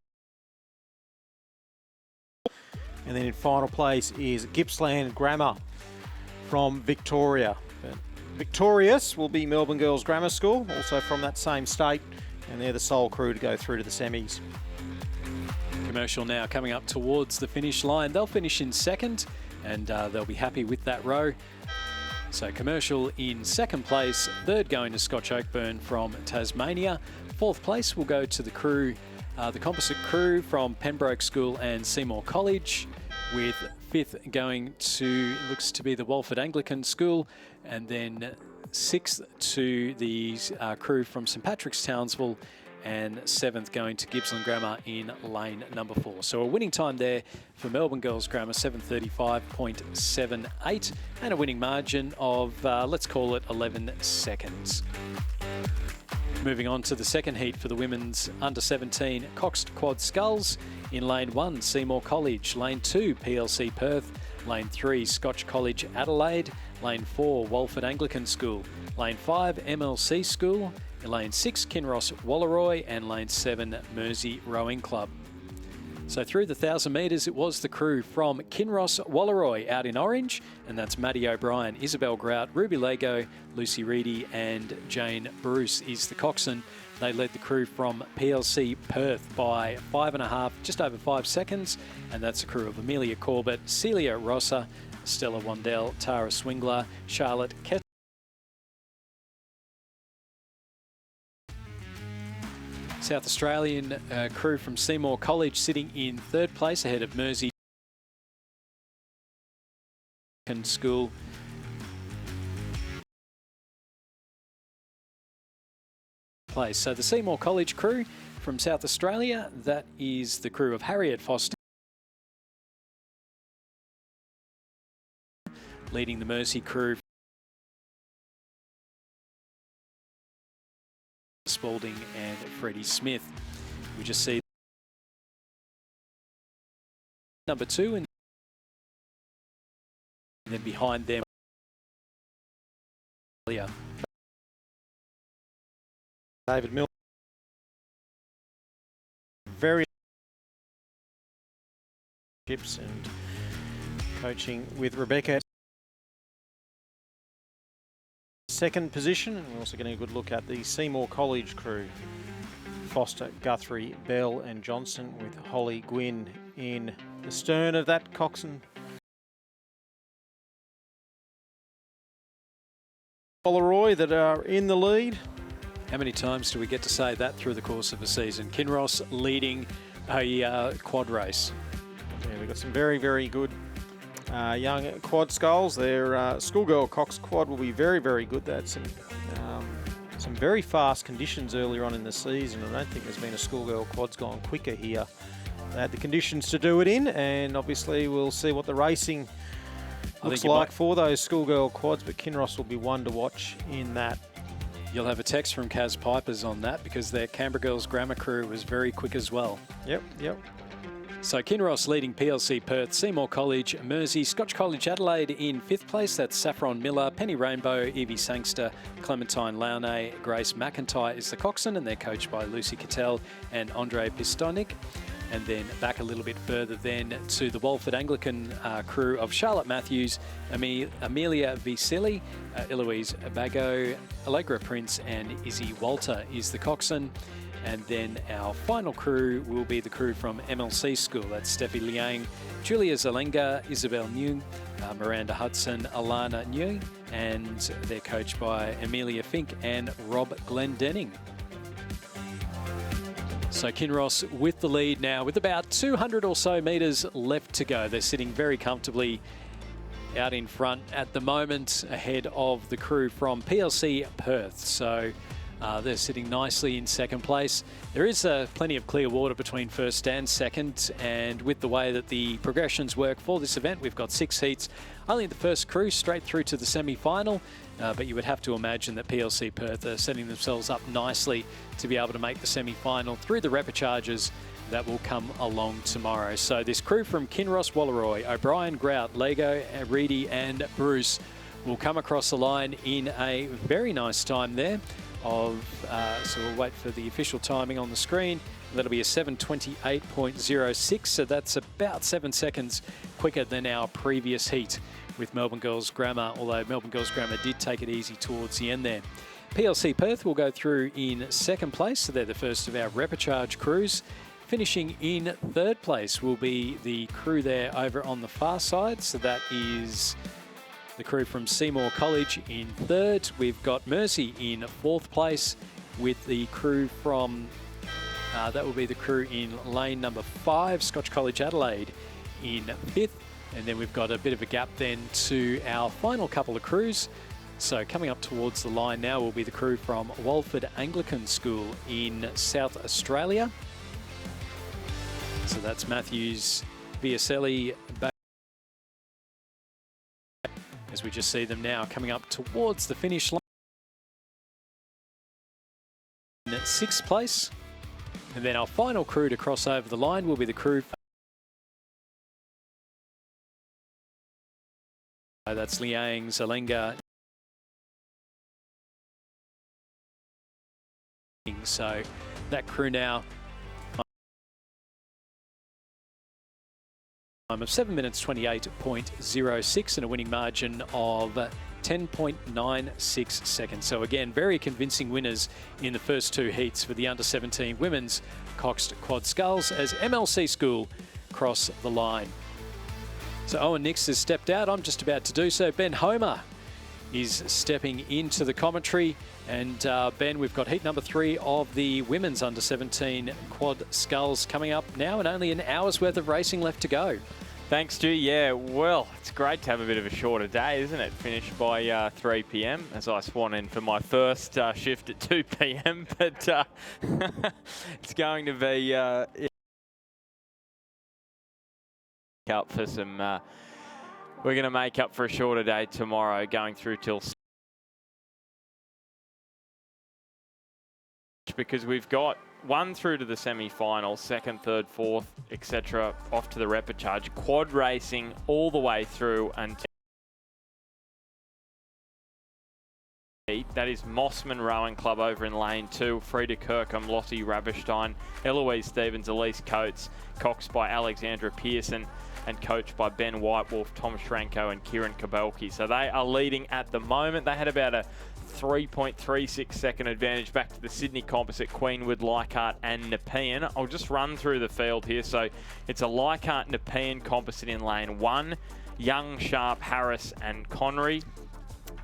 And then in final place is Gippsland Grammar from Victoria. But victorious will be Melbourne Girls Grammar School, also from that same state, and they're the sole crew to go through to the semis. Commercial now coming up towards the finish line. They'll finish in second, and they'll be happy with that row. So Commercial in second place, third going to Scotch Oakburn from Tasmania. Fourth place will go to the crew, the composite crew from Pembroke School and Seymour College, with fifth going to, looks to be the Walford Anglican School, and then sixth to the crew from St Patrick's Townsville, and seventh going to Gippsland Grammar in lane number 4. So a winning time there for Melbourne Girls Grammar, 7:35.78, and a winning margin of, let's call it 11 seconds. Moving on to the second heat for the women's under-17 Coxed Quad Sculls. In lane 1, Seymour College. Lane 2, PLC Perth. Lane 3, Scotch College Adelaide. Lane 4, Walford Anglican School. Lane 5, MLC School. In lane 6, Kinross Walleroy, and lane 7, Mersey Rowing Club. So through the 1,000 metres, it was the crew from Kinross Walleroy out in orange, and that's Maddie O'Brien, Isabel Grout, Ruby Lego, Lucy Reedy, and Jane Bruce is the coxswain. They led the crew from PLC Perth by 5.5, just over 5 seconds, and that's the crew of Amelia Corbett, Celia Rosser, Stella Wandell, Tara Swingler, Charlotte Kett. South Australian crew from Seymour College sitting in third place ahead of Mersey School. So the Seymour College crew from South Australia, that is the crew of Harriet Foster, leading the Mersey crew, Spalding and Freddie Smith. We just see number 2, and then behind them, David Mill. Very chips and coaching with Rebecca. Second position, and we're also getting a good look at the Seymour College crew. Foster, Guthrie, Bell and Johnson, with Holly Gwynn in the stern of that coxswain. Walleroy that are in the lead. How many times do we get to say that through the course of a season? Kinross leading a quad race. Yeah, we've got some very, very good young quad sculls. Their schoolgirl Cox quad will be very, very good. They had some very fast conditions earlier on in the season. I don't think there's been a schoolgirl quad's gone quicker here. They had the conditions to do it in, and obviously we'll see what the racing looks like for those schoolgirl quads, but Kinross will be one to watch in that. You'll have a text from Kaz Pipers on that, because their Canberra Girls Grammar crew was very quick as well. Yep. So Kinross leading PLC Perth, Seymour College, Mersey, Scotch College Adelaide in 5th place. That's Saffron Miller, Penny Rainbow, Evie Sangster, Clementine Launay, Grace McIntyre is the coxswain, and they're coached by Lucy Cattell and Andre Pistonik. And then back a little bit further then to the Walford Anglican crew of Charlotte Matthews, Amelia Vicelli, Eloise Bago, Allegra Prince, and Izzy Walter is the coxswain. And then our final crew will be the crew from MLC School. That's Steffi Liang, Julia Zelenga, Isabel New, Miranda Hudson, Alana New, and they're coached by Amelia Fink and Rob Glendenning. So Kinross with the lead now, with about 200 or so metres left to go. They're sitting very comfortably out in front at the moment, ahead of the crew from PLC Perth. So they're sitting nicely in second place. There is plenty of clear water between first and second, and with the way that the progressions work for this event, we've got 6 heats. Only the first crew straight through to the semi-final, but you would have to imagine that PLC Perth are setting themselves up nicely to be able to make the semi-final through the repecharges that will come along tomorrow. So this crew from Kinross Walleroy, O'Brien, Grout, Lego, Reedy and Bruce will come across the line in a very nice time there. So we'll wait for the official timing on the screen. That'll be a 7:28.06, so that's about 7 seconds quicker than our previous heat with Melbourne Girls Grammar, although Melbourne Girls Grammar did take it easy towards the end there. PLC Perth will go through in second place, so they're the first of our repecharge crews. Finishing in third place will be the crew there over on the far side, so that is the crew from Seymour College in third. We've got Mersey in fourth place with the crew from, that will be the crew in lane number 5, Scotch College Adelaide in fifth. And then we've got a bit of a gap then to our final couple of crews. So coming up towards the line now will be the crew from Walford Anglican School in South Australia. So that's Matthews, Viacelli, as we just see them now coming up towards the finish line. In at 6th place. And then our final crew to cross over the line will be the crew. That's Liang, Zalenga. So that crew now time of 7 minutes 28.06 and a winning margin of 10.96 seconds. So again, very convincing winners in the first 2 heats for the under-17 women's Coxed Quad Sculls as MLC School cross the line. So Owen Nix has stepped out. I'm just about to do so. Ben Homer is stepping into the commentary. And Ben, we've got heat number 3 of the women's under-17 Quad Sculls coming up now, and only an hour's worth of racing left to go. Thanks, Stu. Yeah, well, it's great to have a bit of a shorter day, isn't it? Finished by 3 p.m. as I swan in for my first shift at 2 p.m. But it's going to be up for some. We're going to make up for a shorter day tomorrow, going through till. Because we've got 1 through to the semi-final, 2nd, 3rd, 4th, etc. off to the repechage. Quad racing all the way through until that is Mossman Rowing Club over in lane 2. Frida Kirkham, Lottie Raberstein, Eloise Stevens, Elise Coates, coxed by Alexandra Pearson and coached by Ben Whitewolf, Tom Schranko and Kieran Kabelki. So they are leading at the moment. They had about a 3.36 second advantage back to the Sydney Composite, Queenwood, Leichhardt and Nepean. I'll just run through the field here. So it's a Leichhardt Nepean Composite in lane 1. Young, Sharp, Harris and Connery.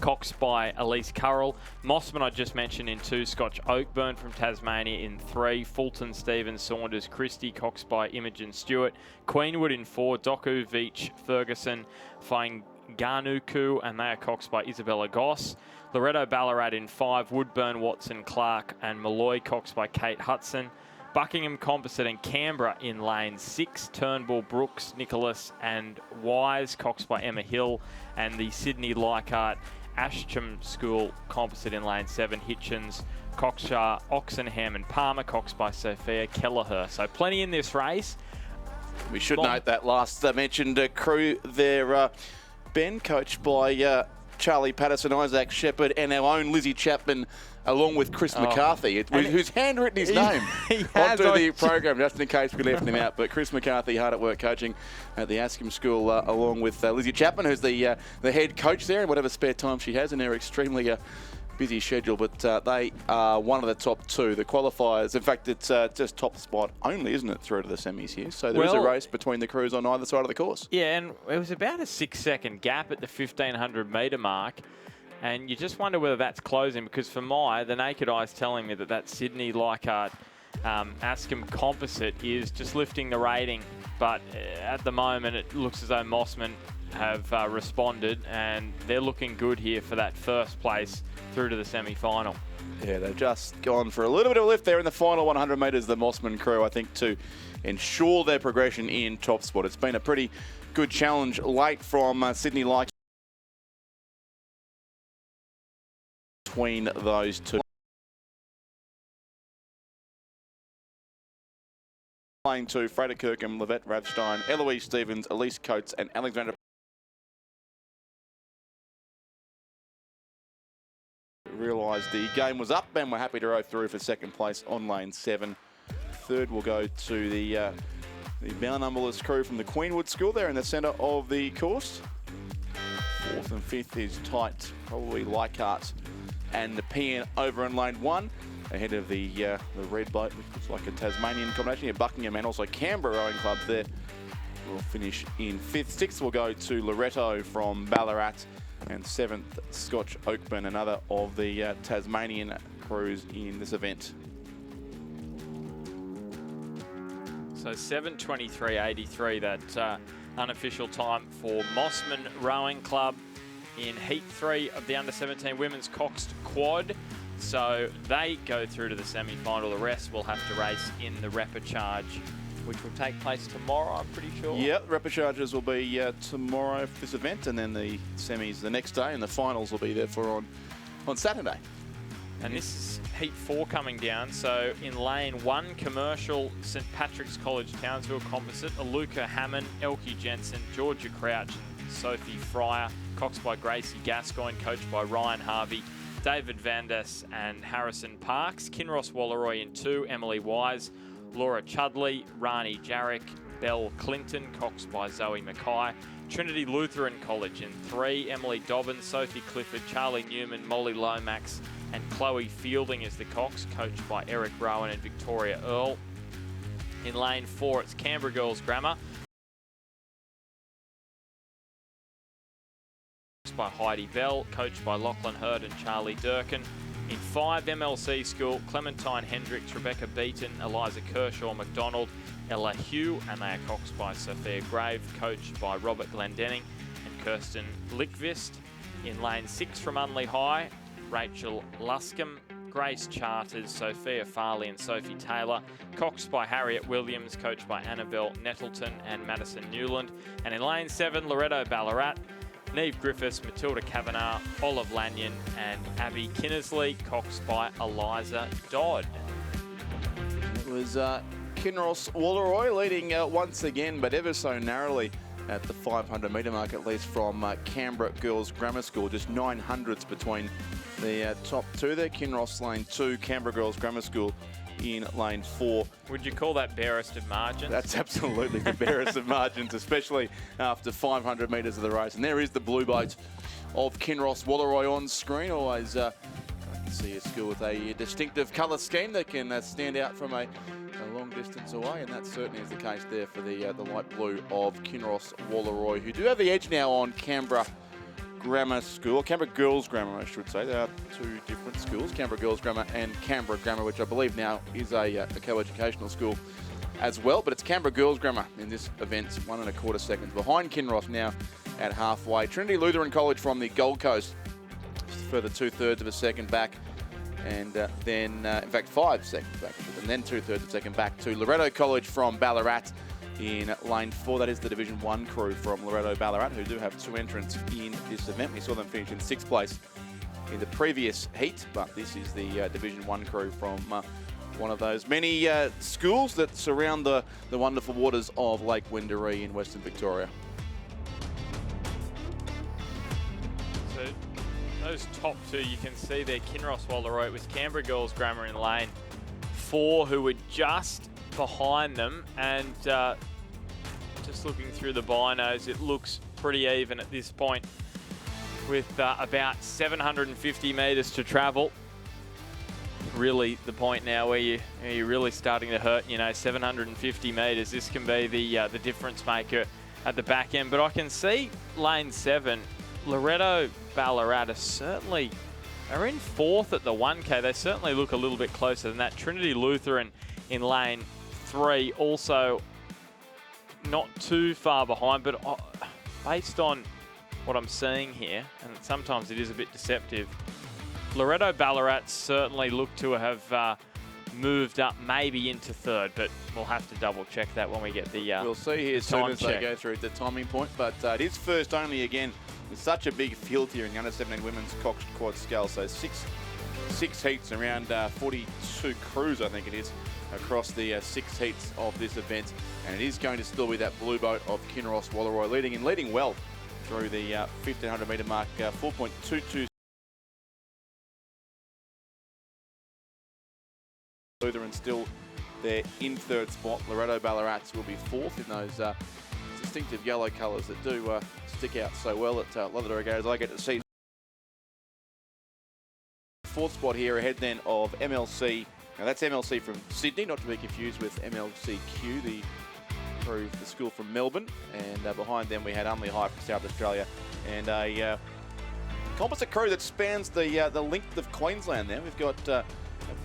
Coxed by Elise Currell. Mossman I just mentioned in 2. Scotch Oakburn from Tasmania in 3. Fulton, Stevens, Saunders, Christie. Coxed by Imogen Stewart. Queenwood in 4. Doku, Veach, Ferguson, Fainganuku, and they are coxed by Isabella Goss. Loretto Ballarat in 5. Woodburn, Watson, Clark and Malloy, coxed by Kate Hudson. Buckingham Composite and Canberra in lane 6. Turnbull, Brooks, Nicholas and Wise, coxed by Emma Hill. And the Sydney Leichhardt Ascham School Composite in lane 7. Hitchens, Coxshire, Oxenham and Palmer, coxed by Sophia Kelleher. So plenty in this race. We should note that last mentioned crew there, Ben, coached by Charlie Patterson, Isaac Shepherd and our own Lizzie Chapman, along with Chris McCarthy, who's handwritten his name onto the program, just in case we left him out. But Chris McCarthy, hard at work coaching at the Ascham School, along with Lizzie Chapman, who's the head coach there, and whatever spare time she has in her extremely busy schedule. But they are one of the top 2, the qualifiers. In fact, it's just top spot only, isn't it, through to the semis here? So there is a race between the crews on either side of the course. Yeah, and it was about a 6-second gap at the 1,500 metre mark. And you just wonder whether that's closing, because for the naked eye is telling me that Sydney Leichhardt Ascham Composite is just lifting the rating. But at the moment, it looks as though Mossman have responded, and they're looking good here for that first place through to the semi-final. Yeah, they've just gone for a little bit of a lift there in the final 100 metres, the Mossman crew, I think, to ensure their progression in top spot. It's been a pretty good challenge late from Sydney Leichhardt. Between those 2. Lane 2, Freda Kirkham, Levette Ravstein, Eloise Stevens, Elise Coates and Alexandra. Realised the game was up and we're happy to row through for 2nd place on lane 7. 3rd will go to the bow-numberless crew from the Queenwood School there in the centre of the course. 4th and 5th is tight, probably Leichhardt and Nepean over in lane 1, ahead of the red boat, which looks like a Tasmanian combination here. Buckingham and also Canberra Rowing Club there will finish in 5th. 6th will go to Loretto from Ballarat, And 7th, Scotch Oakburn, another of the Tasmanian crews in this event. So 7:23.83, that unofficial time for Mossman Rowing Club in Heat 3 of the Under-17 Women's Coxed Quad. So they go through to the semi-final. The rest will have to race in the repechage, which will take place tomorrow, I'm pretty sure. Yeah, repechages will be tomorrow for this event, and then the semis the next day, and the finals will be there for on Saturday. And this is Heat 4 coming down. So in lane 1, Commercial, St Patrick's College, Townsville Composite, Aluka Hammond, Elkie Jensen, Georgia Crouch, and Sophie Fryer. Coxed by Gracie Gascoigne, coached by Ryan Harvey, David Vandas and Harrison Parks. Kinross Walleroy in 2, Emily Wise, Laura Chudley, Rani Jarek, Belle Clinton, coxed by Zoe Mackay. Trinity Lutheran College in 3, Emily Dobbins, Sophie Clifford, Charlie Newman, Molly Lomax, and Chloe Fielding is the cox, coached by Eric Rowan and Victoria Earl. In lane 4, it's Canberra Girls Grammar, by Heidi Bell, coached by Lachlan Hurd and Charlie Durkin. In 5, MLC School, Clementine Hendricks, Rebecca Beaton, Eliza Kershaw McDonald, Ella Hugh, and they are coxed by Sophia Grave, coached by Robert Glendenning and Kirsten Lickvist. In lane 6 from Unley High, Rachel Luscombe, Grace Charters, Sophia Farley and Sophie Taylor, coxed by Harriet Williams, coached by Annabelle Nettleton and Madison Newland. And in lane 7, Loretto Ballarat, Neve Griffiths, Matilda Kavanagh, Olive Lanyon and Abby Kinnersley, coxed by Eliza Dodd. It was Kinross Walleroy leading once again, but ever so narrowly at the 500 metre mark, at least from Canberra Girls Grammar School. Just 900ths between the top two there. Kinross lane 2, Canberra Girls Grammar School in lane 4. Would you call that barest of margins? That's absolutely the barest of margins, especially after 500 metres of the race. And there is the blue boat of Kinross Walleroy on screen. Always I can see a school with a distinctive colour scheme that can stand out from a long distance away, and that certainly is the case there for the light blue of Kinross Walleroy, who do have the edge now on Canberra Grammar School, Canberra Girls Grammar, I should say. There are two different schools, Canberra Girls Grammar and Canberra Grammar, which I believe now is a co-educational school as well. But it's Canberra Girls Grammar in this event, 1 1/4 seconds behind Kinross now at halfway. Trinity Lutheran College from the Gold Coast, just a further 2/3 of a second back, and then, in fact, 5 seconds back, and then 2/3 of a second back to Loretto College from Ballarat in lane 4. That is the Division 1 crew from Loretto Ballarat, who do have 2 entrants in this event. We saw them finish in 6th place in the previous heat, but this is the Division 1 crew from one of those many schools that surround the wonderful waters of Lake Wendouree in Western Victoria. So those top two, you can see there, Kinross Walleroy. It was Canberra Girls Grammar in lane 4 who were just behind them, and just looking through the binos, it looks pretty even at this point, with about 750 metres to travel. Really the point now where you're really starting to hurt, 750 metres. This can be the difference maker at the back end. But I can see lane 7, Loretto Ballarat are in 4th at the 1K. They certainly look a little bit closer than that. Trinity Lutheran in lane 3, also not too far behind, but based on what I'm seeing here, and sometimes it is a bit deceptive, Loretto Ballarat certainly look to have moved up maybe into 3rd, but we'll have to double check that when we get the we'll see here as soon as they go through the timing point, but it is first only again. There's such a big field here in the Under-17 Women's Coxed Quad scale, so six heats, around 42 crews, I think it is, across the 6 heats of this event, and it is going to still be that blue boat of Kinross Walleroy leading well through the 1500 metre mark, 4.22. Lutheran still there in 3rd spot. Loretto Ballarat will be 4th in those distinctive yellow colours that do stick out so well at a lot of the regattas I get to see. 4th spot here ahead then of MLC. Now that's MLC from Sydney, not to be confused with MLCQ, the school from Melbourne. And behind them we had Unley High from South Australia, and a composite crew that spans the length of Queensland there. We've got a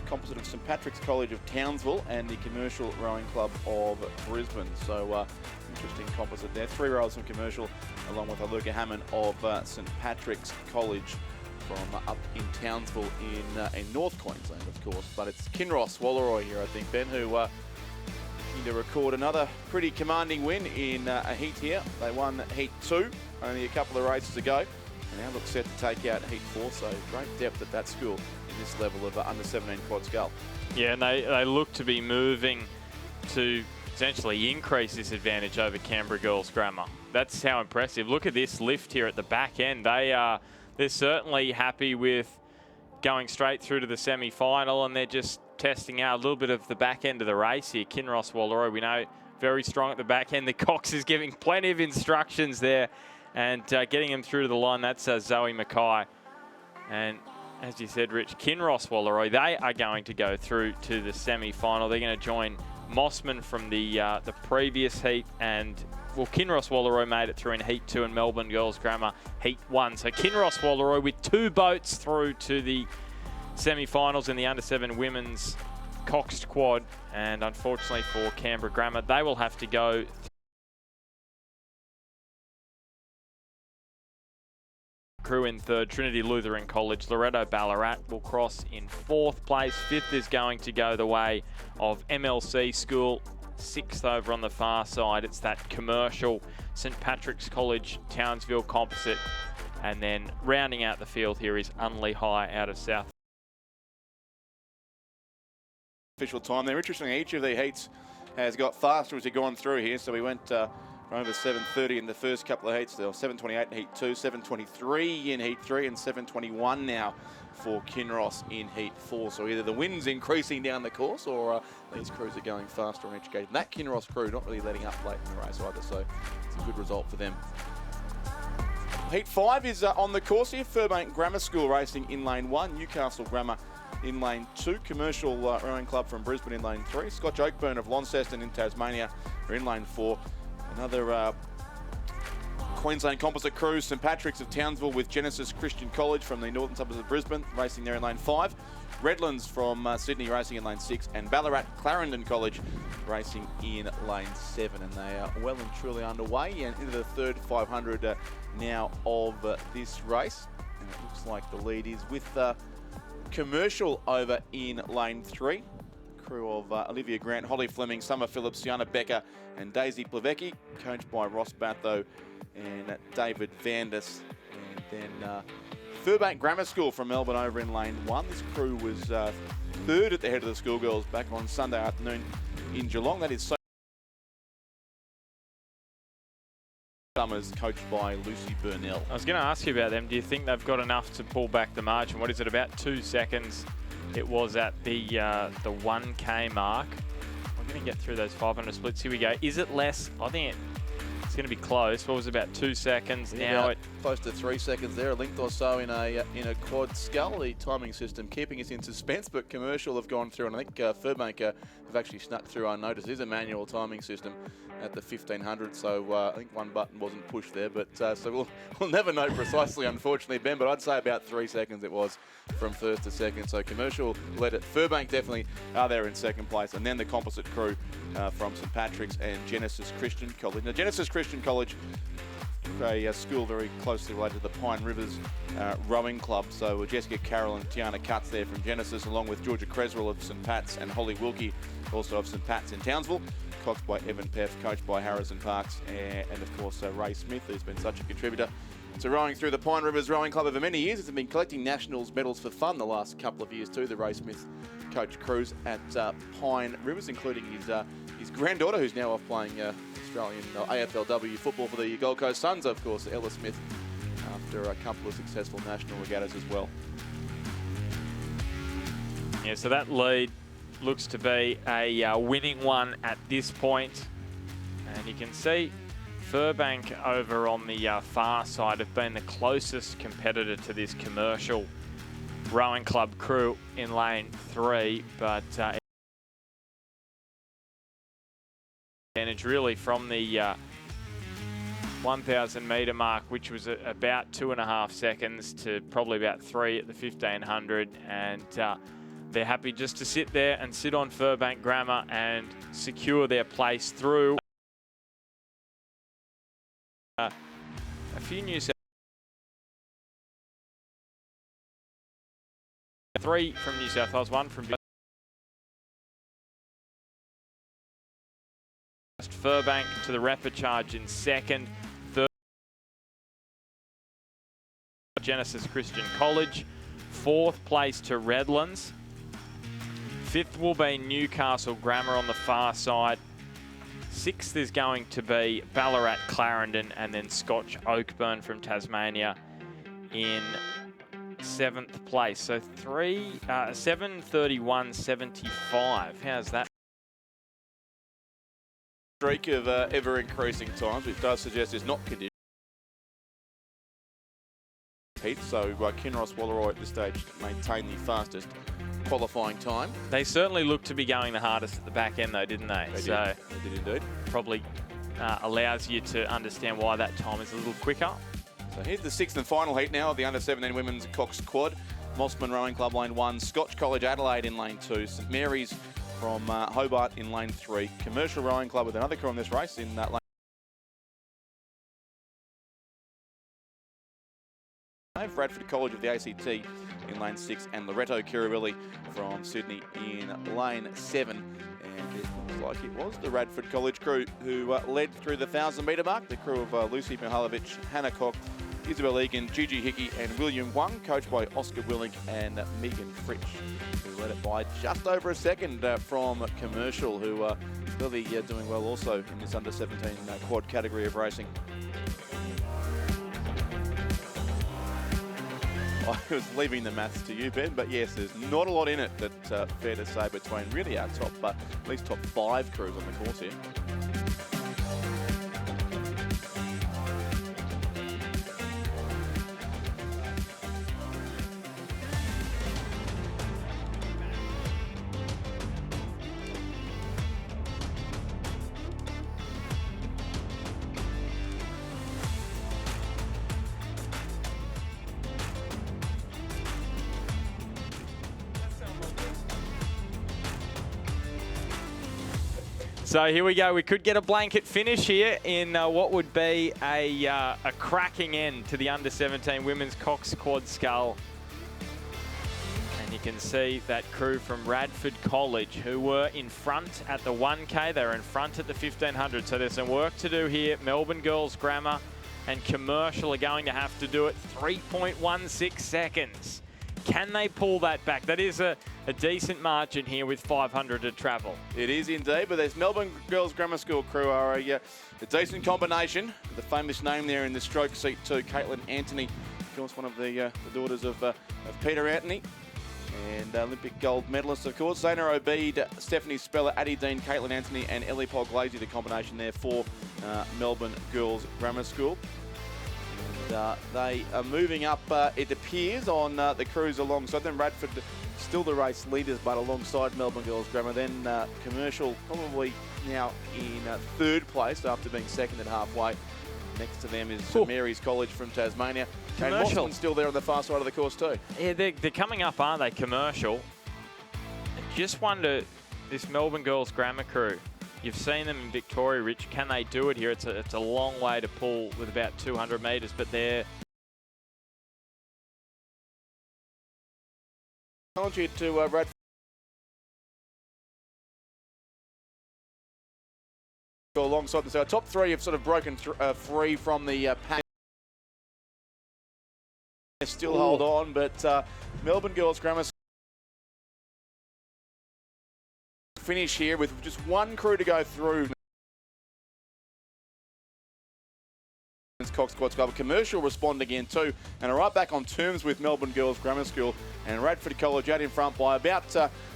composite of St Patrick's College of Townsville and the Commercial Rowing Club of Brisbane. So interesting composite there. 3 rowers from Commercial, along with Luca Hammond of St Patrick's College from up in Townsville in North Queensland, of course. But it's Kinross Walleroy here, I think, Ben, who need to record another pretty commanding win in a heat here. They won Heat 2, only a couple of races ago, and now look set to take out Heat 4, so great depth at that school in this level of under 17 quad scull. Yeah, and they look to be moving to essentially increase this advantage over Canberra Girls Grammar. That's how impressive. Look at this lift here at the back end. They're certainly happy with going straight through to the semi-final, and they're just testing out a little bit of the back end of the race here. Kinross Walleroy, we know, very strong at the back end. The Cox is giving plenty of instructions there and getting him through to the line. That's Zoe Mackay. And as you said, Rich, Kinross Walleroy, they are going to go through to the semi-final. They're going to join Mossman from the previous heat, and well, Kinross Walleroy made it through in Heat 2 and Melbourne Girls Grammar Heat 1. So Kinross Walleroy with 2 boats through to the semi-finals in the under-7 women's coxed quad, and unfortunately for Canberra Grammar, they will have to go crew in 3rd, Trinity Lutheran College. Loreto Ballarat will cross in 4th place. 5th is going to go the way of MLC School. 6th over on the far side, it's that Commercial St Patrick's College Townsville composite. And then rounding out the field here is Unley High out of South. Official time there. Interesting, each of the heats has got faster as we've gone through here. So we went over 7:30 in the first couple of heats. There was 7:28 in Heat 2, 7:23 in Heat 3, and 7:21 now for Kinross in Heat 4. So either the wind's increasing down the course, or these crews are going faster on each gate. And that Kinross crew not really letting up late in the race either, so it's a good result for them. Heat 5 is on the course here. Furbank Grammar School racing in lane 1, Newcastle Grammar in lane 2, Commercial Rowing Club from Brisbane in lane 3, Scotch Oakburn of Launceston in Tasmania are in lane 4. Another Queensland composite crew, St Patrick's of Townsville with Genesis Christian College from the northern suburbs of Brisbane, racing there in lane 5. Redlands from Sydney racing in lane 6, and Ballarat Clarendon College racing in lane 7. And they are well and truly underway and into the 3rd 500 now of this race. And it looks like the lead is with Commercial over in lane 3. Crew of Olivia Grant, Holly Fleming, Summer Phillips, Sienna Becker and Daisy Plavecki, coached by Ross Batho and David Vandis. And then Furbank Grammar School from Melbourne over in lane 1. This crew was 3rd at the head of the schoolgirls back on Sunday afternoon in Geelong. That is Summers, coached by Lucy Burnell. I was going to ask you about them. Do you think they've got enough to pull back the margin? What is it, about 2 seconds? It was at the 1K mark. We're going to get through those 500 splits. Here we go. Is it less? I think it's going to be close. What was it, about 2 seconds? Yeah, now it close to 3 seconds there, a length or so in a quad scull. The timing system keeping us in suspense, but Commercial have gone through, and I think Furbank have actually snuck through unnoticed. It is a manual timing system at the 1500, so I think one button wasn't pushed there, but so we'll never know precisely, unfortunately, Ben, but I'd say about 3 seconds it was from 1st to 2nd. So Commercial led it. Furbank definitely are there in 2nd place, and then the composite crew from St Patrick's and Genesis Christian College. Now, Genesis Christian College, a school very closely related to the Pine Rivers Rowing Club. So Jessica Carroll and Tiana Cutts there from Genesis, along with Georgia Creswell of St Pat's and Holly Wilkie, also of St Pat's in Townsville. Coached by Evan Peff, coached by Harrison Parks, and of course Ray Smith, who's been such a contributor to rowing through the Pine Rivers Rowing Club over many years. It's been collecting Nationals medals for fun the last couple of years too, the Ray Smith coach crews at Pine Rivers, including his granddaughter, who's now off playing Australian AFLW football for the Gold Coast Suns, of course, Ella Smith, after a couple of successful national regattas as well. Yeah, so that lead looks to be a winning one at this point. And you can see Furbank over on the far side have been the closest competitor to this Commercial Rowing Club crew in lane 3, but advantage really from the 1,000 metre mark, which was about 2.5 seconds to probably about 3 at the 1,500. And they're happy just to sit there and sit on Furbank Grammar and secure their place through. A few New South 3 from New South Wales, 1 from Furbank to the Repechage in second. Third, Genesis Christian College. Fourth place to Redlands. Fifth will be Newcastle Grammar on the far side. Sixth is going to be Ballarat Clarendon, and then Scotch Oakburn from Tasmania in seventh place. So 7:31.75. How's that? Streak of ever-increasing times, which does suggest it's not conditioned. So Kinross Wallaroi at this stage maintain the fastest qualifying time. They certainly look to be going the hardest at the back end though, didn't they? They did indeed. Probably allows you to understand why that time is a little quicker. So here's the sixth and final heat now of the under-17 women's Cox Quad. Mossman Rowing Club lane 1, Scotch College Adelaide in lane 2, St Mary's from Hobart in lane 3, Commercial Rowing Club with another crew in this race in that lane. Bradford College of the ACT in lane 6, and Loretto Kirribilli from Sydney in lane 7. And it looks like it was the Radford College crew who led through the 1,000 metre mark. The crew of Lucy Mihalovic, Hannah Koch, Isabel Egan, Gigi Hickey and William Wang, coached by Oscar Willink and Megan Fritsch, who led it by just over a second from Commercial, who are really doing well also in this under-17 quad category of racing. I was leaving the maths to you, Ben, but yes, there's not a lot in it that's fair to say between really our top, but at least top 5 crews on the course here. So here we go. We could get a blanket finish here in what would be a cracking end to the under-17 women's Cox Quad Scull. And you can see that crew from Radford College who were in front at the 1K. They were in front at the 1,500. So there's some work to do here. Melbourne Girls Grammar and Commercial are going to have to do it 3.16 seconds. Can they pull that back? That is a decent margin here with 500 to travel. It is indeed, but there's Melbourne Girls Grammar School crew are a decent combination. The famous name there in the stroke seat too, Caitlin Anthony, of course one of the daughters of Peter Anthony, and Olympic gold medalist of course. Zaina Obeid, Stephanie Speller, Addie Dean, Caitlin Anthony and Ellie Poglasi, the combination there for Melbourne Girls Grammar School. They are moving up, it appears, on the crews alongside them. Radford still the race leaders, but alongside Melbourne Girls Grammar. Then Commercial probably now in third place after being second at halfway. Next to them is St Mary's College from Tasmania. Commercial and still there on the far side of the course too. Yeah, they're coming up, aren't they, Commercial? I just wonder, this Melbourne Girls Grammar crew, you've seen them in Victoria, Rich. Can they do it here? It's a long way to pull with about 200 metres, but they're... Challenge to Radford. Alongside them. So our top 3 have sort of broken free from the pack. Still hold on, but Melbourne Girls Grammar finish here with just one crew to go through. Cox Quad Scull. Commercial respond again too, and are right back on terms with Melbourne Girls Grammar School, and Radford College out in front by about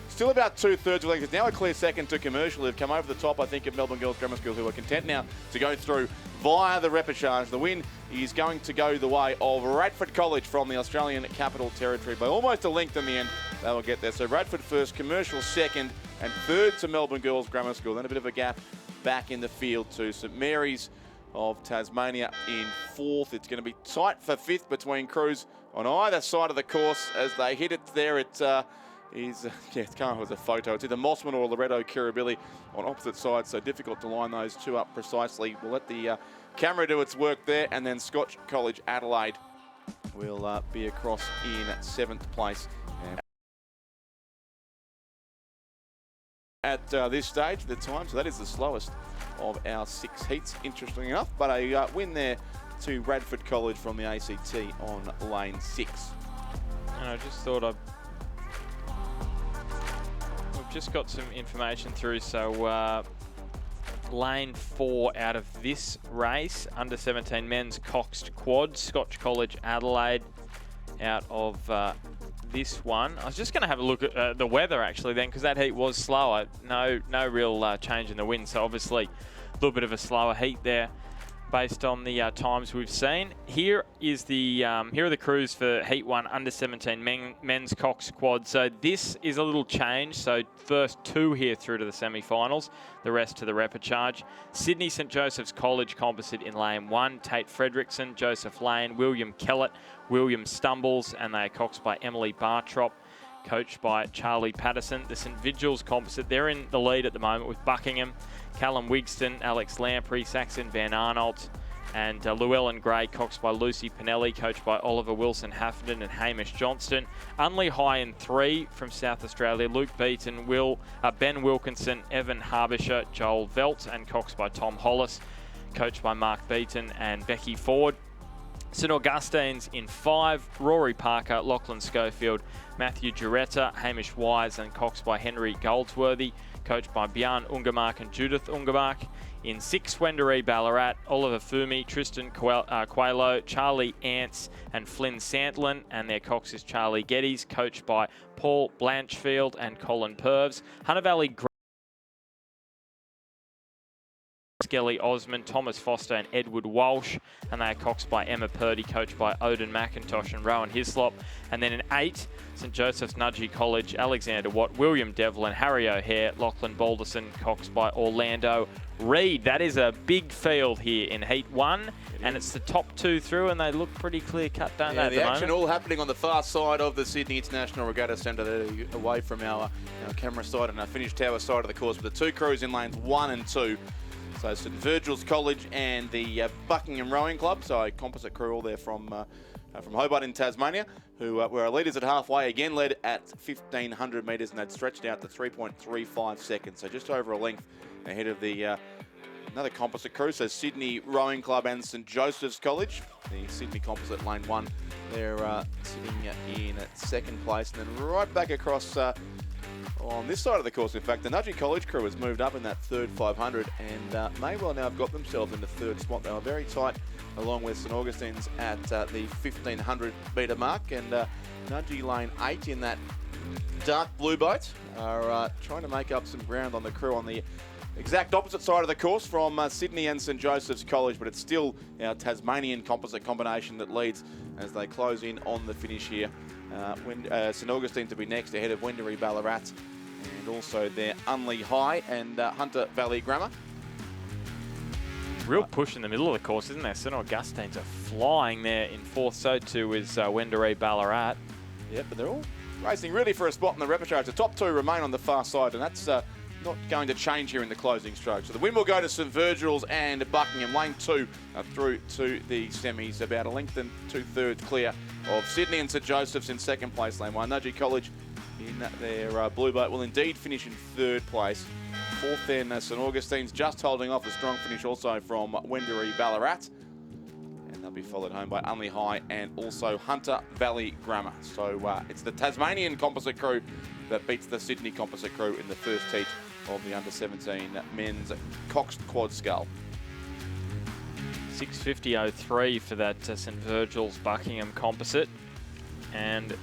still about 2/3 of length. It's now a clear second to Commercial. They've come over the top, I think, of Melbourne Girls Grammar School, who are content now to go through via the repechage. The win is going to go the way of Radford College from the Australian Capital Territory by almost a length in the end. They will get there. So Radford first, Commercial second, and third to Melbourne Girls Grammar School. Then a bit of a gap back in the field to St Mary's, of Tasmania in 4th. It's going to be tight for 5th between crews on either side of the course as they hit it there. It is, it can't hold a photo. It's either Mossman or Loreto Kirribilli on opposite sides, so difficult to line those two up precisely. We'll let the camera do its work there, and then Scotch College Adelaide will be across in 7th place. At this stage of the time, so that is the slowest of our 6 heats, interestingly enough, but a win there to Radford College from the ACT on lane 6. And I just thought we've just got some information through, so lane 4 out of this race, under 17 men's coxed quad, Scotch College Adelaide out of this one. I was just going to have a look at the weather actually then, because that heat was slower. No real change in the wind, so obviously a little bit of a slower heat there based on the times we've seen. Here is the here are the crews for Heat 1 under 17 men's cox quad. So this is a little change. So first 2 here through to the semi-finals, the rest to the repechage. Sydney St Joseph's College composite in lane 1. Tate Fredrickson, Joseph Lane, William Kellett, William Stumbles, and they are coxed by Emily Bartrop, coached by Charlie Patterson. The St Vigils composite, they're in the lead at the moment with Buckingham, Callum Wigston, Alex Lamprey, Saxon Van Arnold, and Llewellyn Gray, coxed by Lucy Pinelli, coached by Oliver Wilson Haffenden and Hamish Johnston. Unley High in 3 from South Australia, Luke Beaton, Ben Wilkinson, Evan Harbisher, Joel Velt, and coxed by Tom Hollis, coached by Mark Beaton and Becky Ford. St Augustine's in 5, Rory Parker, Lachlan Schofield, Matthew Juretta, Hamish Wise, and coxed by Henry Goldsworthy, coached by Bjarne Ungermark and Judith Ungermark. In 6, Wendouree Ballarat, Oliver Fumi, Tristan Coelho, Charlie Ants, and Flynn Santlin, and their cox is Charlie Geddes, coached by Paul Blanchfield and Colin Purves. Hunter Valley Skelly Osmond, Thomas Foster, and Edward Walsh, and they are coxed by Emma Purdy, coached by Odin McIntosh and Rowan Hislop. And then in 8, St Joseph's Nudgee College, Alexander Watt, William Devlin, Harry O'Hare, Lachlan Balderson, coxed by Orlando Reid. That is a big field here in Heat 1, and it's the top 2 through, and they look pretty clear-cut, don't they, at the action moment? all happening on the far side of the Sydney International Regatta Centre, away from our camera side and our finish tower side of the course, with the 2 crews in lanes 1 and 2. So St Virgil's College and the Buckingham Rowing Club, so a composite crew all there from Hobart in Tasmania, who were our leaders at halfway, again led at 1,500 metres, and they'd stretched out to 3.35 seconds, so just over a length ahead of the another composite crew, so Sydney Rowing Club and St Joseph's College. The Sydney composite lane 1, they're sitting in at 2nd place, and then right back across on this side of the course, in fact, the Nudgee College crew has moved up in that 3rd 500 and may well now have got themselves in the 3rd spot. They were very tight along with St Augustine's at the 1,500 metre mark, and Nudgee lane 8 in that dark blue boat are trying to make up some ground on the crew on the exact opposite side of the course from Sydney and St Joseph's College, but it's still our Tasmanian composite combination that leads as they close in on the finish here. St Augustine to be next ahead of Wendouree Ballarat, and also their Unley High and Hunter Valley Grammar. Real push in the middle of the course, isn't there? St Augustine's are flying there in 4th, so too is Wendouree Ballarat. Yeah, but they're all racing really for a spot in the repechage. The top 2 remain on the far side, and that's not going to change here in the closing stroke. So the win will go to St Virgil's and Buckingham. Lane 2 through to the semis, about a length and 2/3 clear of Sydney and St Joseph's in 2nd place. Lane 1, Nudgee College in their blue boat will indeed finish in 3rd place. 4th then St Augustine's, just holding off a strong finish also from Wendouree Ballarat. And they'll be followed home by Unley High and also Hunter Valley Grammar. So it's the Tasmanian composite crew that beats the Sydney composite crew in the first heat of the under-17 men's coxed quad scull. 6:50.03 for that St Virgil's Buckingham composite, and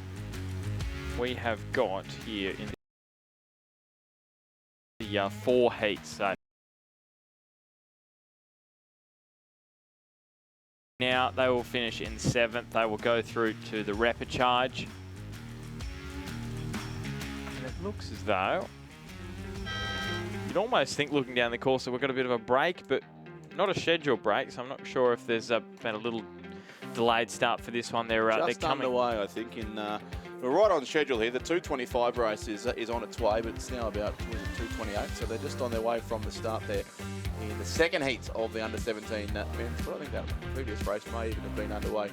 we have got here in the 4 heats. So now they will finish in 7th. They will go through to the repechage, and it looks as though you'd almost think, looking down the course, that we've got a bit of a break, but not a scheduled break, so I'm not sure if there's been a little delayed start for this one. They're coming underway, I think. We're right on schedule here. The 2:25 race is on its way, but it's now about 2:28, so they're just on their way from the start there in the second heat of the under-17 men's. But I think that previous race may even have been underway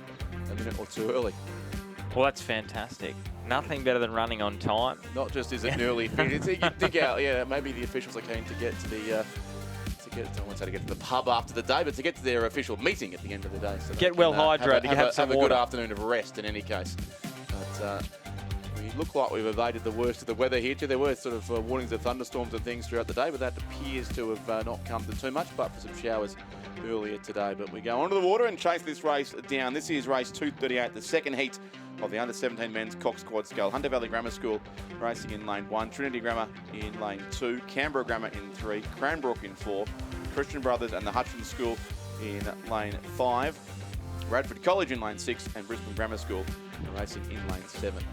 a minute or two early. Well, that's fantastic. Nothing better than running on time. Not just is it an early finish, you dig out. Yeah, maybe the officials are keen to get to the. I won't say to get to the pub after the day, but to get to their official meeting at the end of the day. So get well hydrated. Have a good afternoon of rest in any case. But we look like we've evaded the worst of the weather here. There were sort of warnings of thunderstorms and things throughout the day, but that appears to have not come to too much, but for some showers earlier today. But we go onto the water and chase this race down. This is race 2:38, the second heat of the under-17 men's Cox Quad Scale. Hunter Valley Grammar School racing in lane 1, Trinity Grammar in lane 2, Canberra Grammar in 3, Cranbrook in 4, Christian Brothers and the Hutchins School in lane 5, Radford College in lane 6, and Brisbane Grammar School racing in lane 7.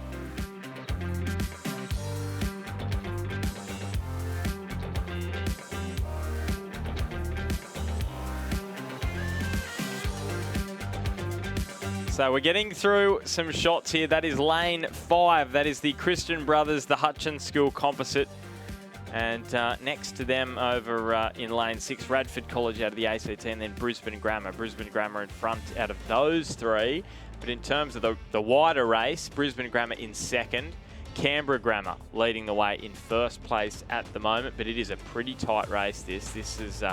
So we're getting through some shots here. That is lane 5. That is the Christian Brothers, the Hutchins School Composite. And next to them over in lane 6, Radford College out of the ACT, and then Brisbane Grammar. Brisbane Grammar in front out of those three. But in terms of the wider race, Brisbane Grammar in second. Canberra Grammar leading the way in first place at the moment. But it is a pretty tight race, this. This is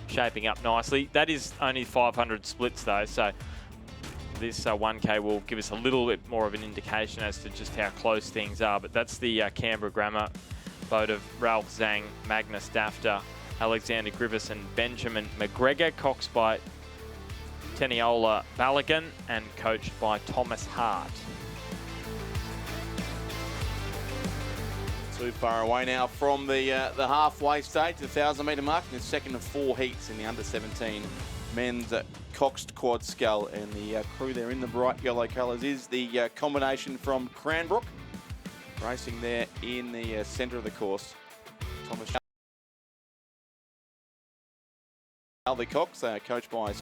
shaping up nicely. That is only 500 splits, though. So this 1K will give us a little bit more of an indication as to just how close things are. But that's the Canberra Grammar boat of Ralph Zhang, Magnus Dafter, Alexander Grivis and Benjamin McGregor, coxed by Teniola Balogun and coached by Thomas Hart. Too far away now from the halfway stage, the 1,000-metre mark, and the second of 4 heats in the under-17 men's Coxed Quad Skull. And the crew there in the bright yellow colours is the combination from Cranbrook, racing there in the centre of the course. Thomas Alvey Cox, coached by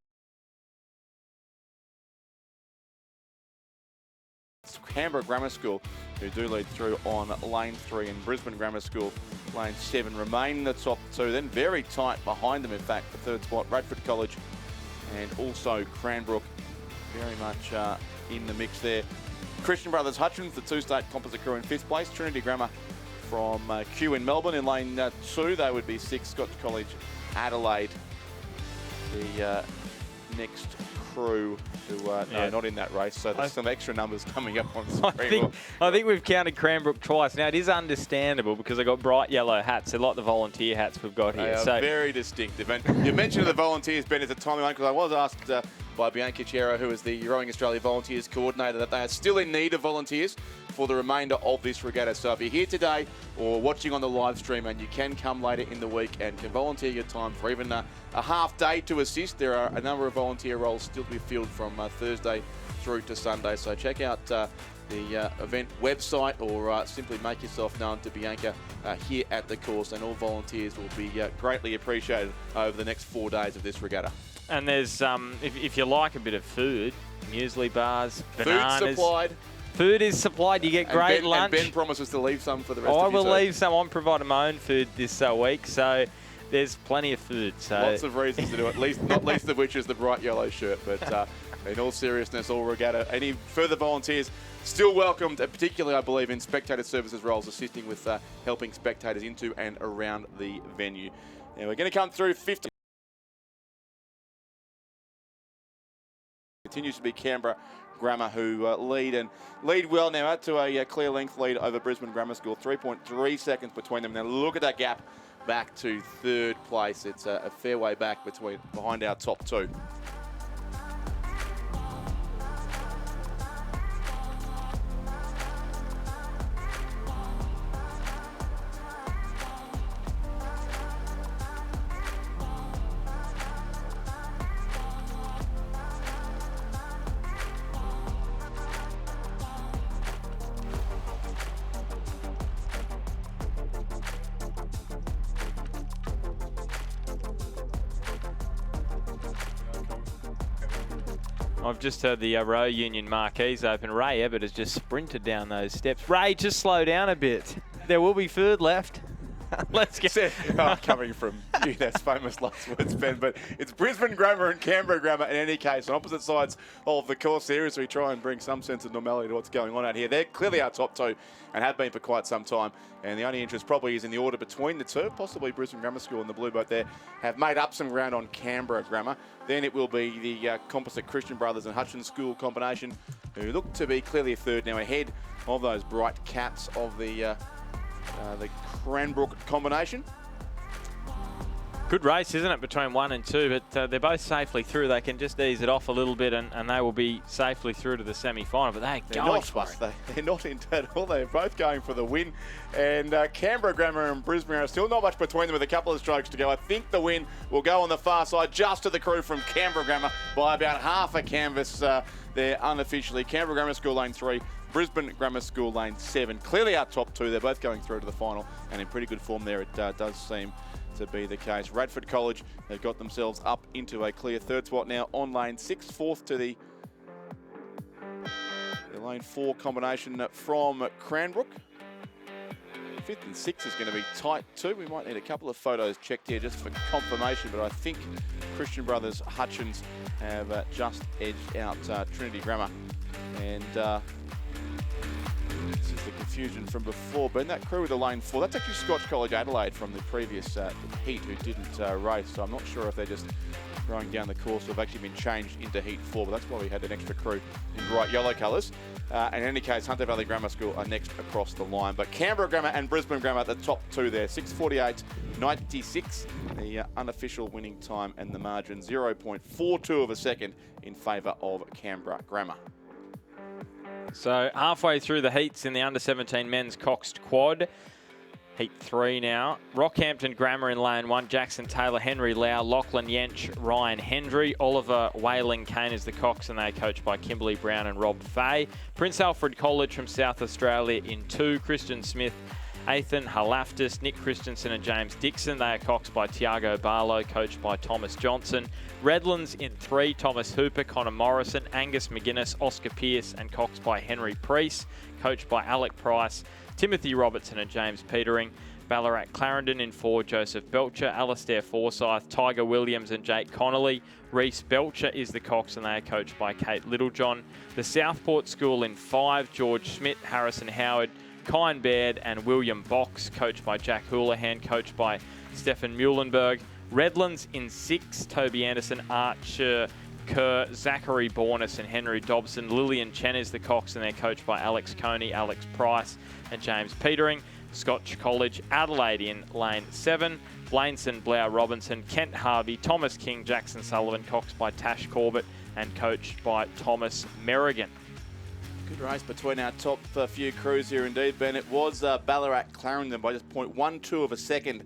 Canberra Grammar School, who do lead through on lane 3, and Brisbane Grammar School, lane 7, remain in the top 2. Then very tight behind them, in fact, the third spot, Radford College and also Cranbrook, very much in the mix there. Christian Brothers Hutchins, the two-state composite crew, in 5th place. Trinity Grammar from Kew in Melbourne in lane 2. They would be 6th. Scotch College Adelaide, the next crew who no, not in that race. So there's some extra numbers coming up on screen. I think we've counted Cranbrook twice. Now, it is understandable because they've got bright yellow hats. They're like the volunteer hats we've got here. They are very distinctive. And you mentioned the volunteers, Ben, as a timely one, because I was asked by Bianca Chero, who is the Rowing Australia Volunteers Coordinator, that they are still in need of volunteers for the remainder of this regatta. So if you're here today or watching on the live stream, and you can come later in the week and can volunteer your time for even a half day to assist, there are a number of volunteer roles still to be filled from Thursday through to Sunday. So check out the event website, or simply make yourself known to Bianca here at the course, and all volunteers will be greatly appreciated over the next 4 days of this regatta. And there's, if you like a bit of food, muesli bars, bananas. Food supplied. Food is supplied. You get great lunch. And Ben promises to leave some for the rest of you. I will leave some. I'm providing my own food this week, so there's plenty of food. So lots of reasons to do it, not least of which is the bright yellow shirt. But in all seriousness, all regatta, any further volunteers still welcomed, particularly, I believe, in spectator services roles, assisting with helping spectators into and around the venue. Now we're going to come through 50. Continues to be Canberra Grammar who lead well now, out to a clear length lead over Brisbane Grammar School. 3.3 seconds between them. Now look at that gap back to 3rd place. It's a fair way back behind our top 2. I've just heard the Row Union marquees open. Ray Ebbett has just sprinted down those steps. Ray, just slow down a bit. There will be food left. Let's get coming from you, that's famous last words, Ben. But it's Brisbane Grammar and Canberra Grammar in any case on opposite sides of the course here as we try and bring some sense of normality to what's going on out here. They're clearly our top two and have been for quite some time. And the only interest probably is in the order between the two. Possibly Brisbane Grammar School and the Blue Boat there have made up some ground on Canberra Grammar. Then it will be the composite Christian Brothers and Hutchins School combination, who look to be clearly a third now ahead of those bright cats of the Cranbrook combination. Good race, isn't it, between 1 and 2, but they're both safely through. They can just ease it off a little bit and they will be safely through to the semi-final, but they're going for it. They're not in total. They're both going for the win. And Canberra Grammar and Brisbane are still not much between them with a couple of strokes to go. I think the win will go on the far side just to the crew from Canberra Grammar by about half a canvas there unofficially. Canberra Grammar School lane 3, Brisbane Grammar School lane 7. Clearly our top two. They're both going through to the final and in pretty good form there, it does seem to be the case. Radford College have got themselves up into a clear third spot now on lane 6, fourth to the lane 4 combination from Cranbrook. 5th and 6th is going to be tight too. We might need a couple of photos checked here just for confirmation, but I think Christian Brothers Hutchins have just edged out Trinity Grammar. And this is the confusion from before. But in that crew with the lane 4, that's actually Scotch College Adelaide from the previous heat who didn't race. So I'm not sure if they're just rowing down the course or have actually been changed into heat 4. But that's why we had an extra crew in bright yellow colours. And in any case, Hunter Valley Grammar School are next across the line. But Canberra Grammar and Brisbane Grammar are the top two there. 6:48.96, the unofficial winning time, and the margin 0.42 of a second in favour of Canberra Grammar. So halfway through the heats in the under-17 men's Coxed Quad. Heat 3 now. Rockhampton Grammar in lane 1. Jackson Taylor, Henry Lau, Lachlan Yench, Ryan Hendry. Oliver Whaling Kane is the Cox, and they are coached by Kimberly Brown and Rob Fay. Prince Alfred College from South Australia in 2. Christian Smith, Athan Halaftis, Nick Christensen and James Dixon. They are coxed by Tiago Barlow, coached by Thomas Johnson. Redlands in 3, Thomas Hooper, Connor Morrison, Angus McGuinness, Oscar Pearce, and coxed by Henry Priest, coached by Alec Price, Timothy Robertson and James Petering. Ballarat Clarendon in 4, Joseph Belcher, Alastair Forsyth, Tiger Williams and Jake Connolly. Reese Belcher is the cox, and they are coached by Kate Littlejohn. The Southport School in 5, George Schmidt, Harrison Howard, Kine Baird and William Box, coached by Jack Houlihan, coached by Stefan Muhlenberg. Redlands in 6, Toby Anderson, Archer Kerr, Zachary Bornis and Henry Dobson. Lillian Chen is the cox, and they're coached by Alex Coney, Alex Price and James Petering. Scotch College Adelaide in lane 7, Blainson, Blair Robinson, Kent Harvey, Thomas King, Jackson Sullivan, coxed by Tash Corbett and coached by Thomas Merrigan. Good race between our top few crews here indeed, Ben. It was Ballarat Clarendon by just 0.12 of a second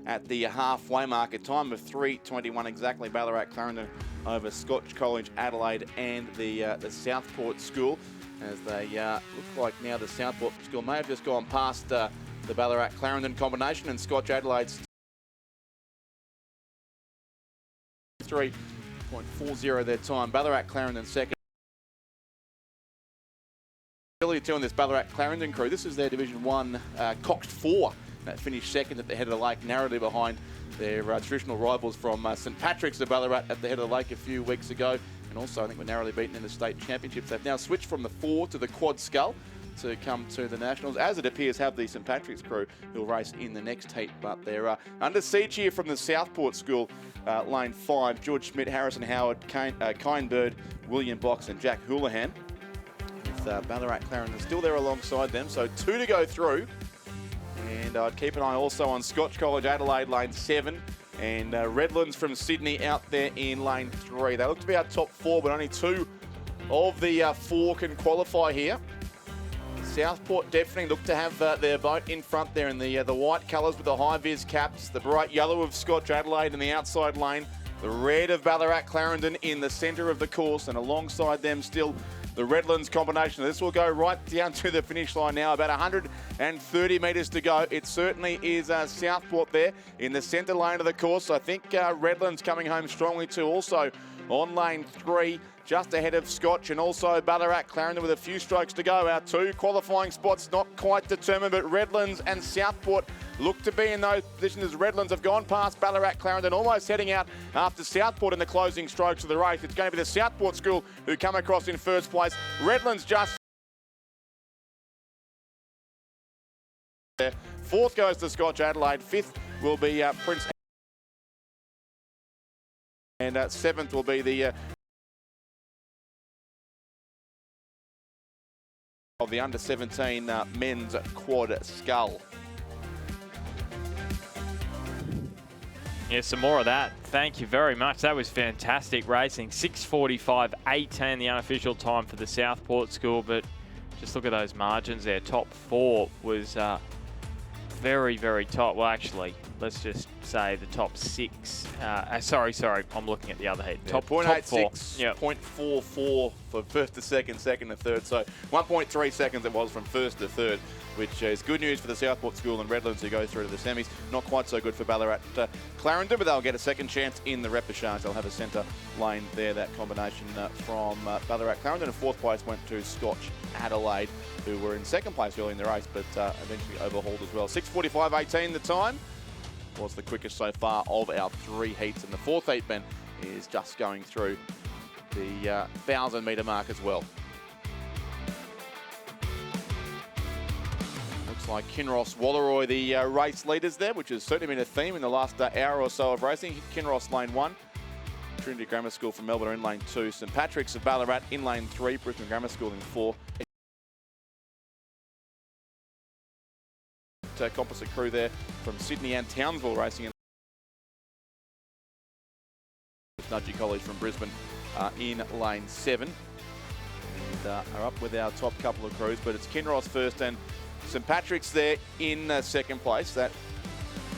at the halfway mark. A time of 3:21 exactly. Ballarat Clarendon over Scotch College Adelaide and the Southport School, as they look like now the Southport School may have just gone past the Ballarat Clarendon combination, and Scotch Adelaide's 3.40 their time. Ballarat Clarendon second. Earlier two in this Ballarat Clarendon crew. This is their Division 1 Coxed 4 that finished second at the head of the lake, narrowly behind their traditional rivals from St Patrick's of Ballarat at the head of the lake a few weeks ago. And also, I think, were narrowly beaten in the state championships. They've now switched from the 4 to the Quad Skull to come to the Nationals, as it appears have the St Patrick's crew, who'll race in the next heat. But they're under siege here from the Southport School, lane 5. George Schmidt, Harrison Howard, Kine Bird, William Box and Jack Houlihan. With Ballarat Clarendon still there alongside them, so 2 to go through. And I'd keep an eye also on Scotch College Adelaide, lane 7, and Redlands from Sydney out there in lane 3. They look to be our top 4, but only 2 of the 4 can qualify here. Southport definitely look to have their boat in front there in the white colours with the high-vis caps, the bright yellow of Scotch Adelaide in the outside lane, the red of Ballarat Clarendon in the centre of the course, and alongside them still the Redlands combination. This will go right down to the finish line now, about 130 metres to go. It certainly is Southport there in the centre lane of the course. I think Redlands coming home strongly too. Also on lane 3, just ahead of Scotch and also Ballarat. Clarendon with a few strokes to go. Our 2 qualifying spots not quite determined, but Redlands and Southport look to be in those positions as Redlands have gone past Ballarat. Clarendon almost heading out after Southport in the closing strokes of the race. It's going to be the Southport school who come across in first place. Redlands just there. 4th goes to Scotch Adelaide. 5th will be Prince. And 7th will be the of the under-17 men's quad scull. Yeah, some more of that. Thank you very much. That was fantastic racing. 6:45.18, the unofficial time for the Southport school, but just look at those margins there. Top 4 was very, very tight. Well, actually, let's just say the top 6. Sorry, I'm looking at the other heat. Yeah, Top 0.86, yep. 0.44 for first to second, second to third. So 1.3 seconds it was from first to third, which is good news for the Southport school and Redlands who go through to the semis. Not quite so good for Ballarat Clarendon, but they'll get a second chance in the repechage. They'll have a centre lane there, that combination from Ballarat Clarendon. And 4th place went to Scotch Adelaide, who were in 2nd place early in the race, but eventually overhauled as well. 6:45.18 the time. Was the quickest so far of our 3 heats, and the 4th heat, Ben, is just going through the 1,000-metre mark as well. Looks like Kinross Walleroy, the race leaders there, which has certainly been a theme in the last hour or so of racing. Kinross lane 1, Trinity Grammar School from Melbourne are in lane 2, St Patrick's of Ballarat in lane 3, Brisbane Grammar School in 4. Composite crew there from Sydney and Townsville racing in Nudgee College from Brisbane in lane 7, and are up with our top couple of crews, but it's Kinross first and St Patrick's there in 2nd place. That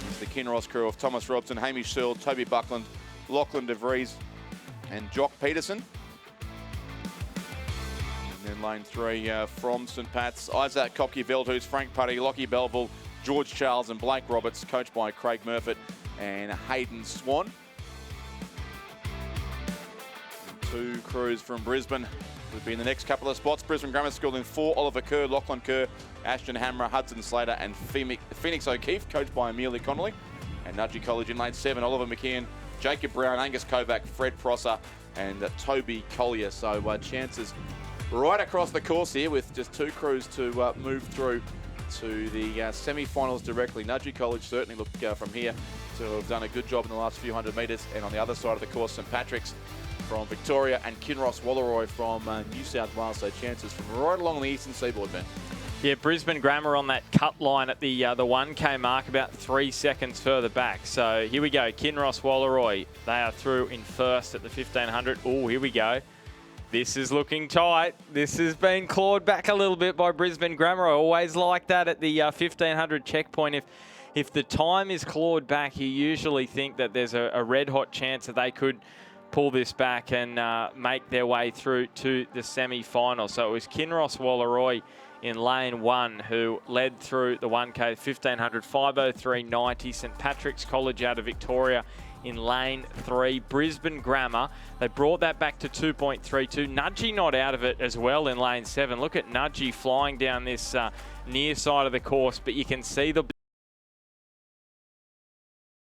is the Kinross crew of Thomas Robson, Hamish Searle, Toby Buckland, Lachlan De Vries and Jock Peterson. And then lane 3 from St Pat's, Isaac Kopke-Veldhuis, Frank Putty, Lockie Belleville, George Charles and Blake Roberts, coached by Craig Murfitt and Hayden Swan. And 2 crews from Brisbane would be in the next couple of spots. Brisbane Grammar School in 4, Oliver Kerr, Lachlan Kerr, Ashton Hammer, Hudson Slater and Phoenix O'Keefe, coached by Amelia Connolly. And Nudgee College in lane 7, Oliver McKeon, Jacob Brown, Angus Kovac, Fred Prosser and Toby Collier. So chances right across the course here with just 2 crews to move through to the semi-finals directly. Nudgee College certainly look from here to have done a good job in the last few hundred metres. And on the other side of the course, St Patrick's from Victoria and Kinross Walleroy from New South Wales. So chances from right along the eastern seaboard, Ben. Yeah, Brisbane Grammar on that cut line at the 1K mark, about 3 seconds further back. So here we go, Kinross Walleroy. They are through in first at the 1500. Oh, here we go. This is looking tight. This has been clawed back a little bit by Brisbane Grammar. I always like that at the 1500 checkpoint. If the time is clawed back, you usually think that there's a red-hot chance that they could pull this back and make their way through to the semi-final. So it was Kinross Walleroy in lane 1 who led through the 1K 1500, 5:03.90. St Patrick's College out of Victoria in lane 3. Brisbane Grammar, they brought that back to 2.32. Nudgee not out of it as well in lane 7. Look at Nudgee flying down this near side of the course, but you can see the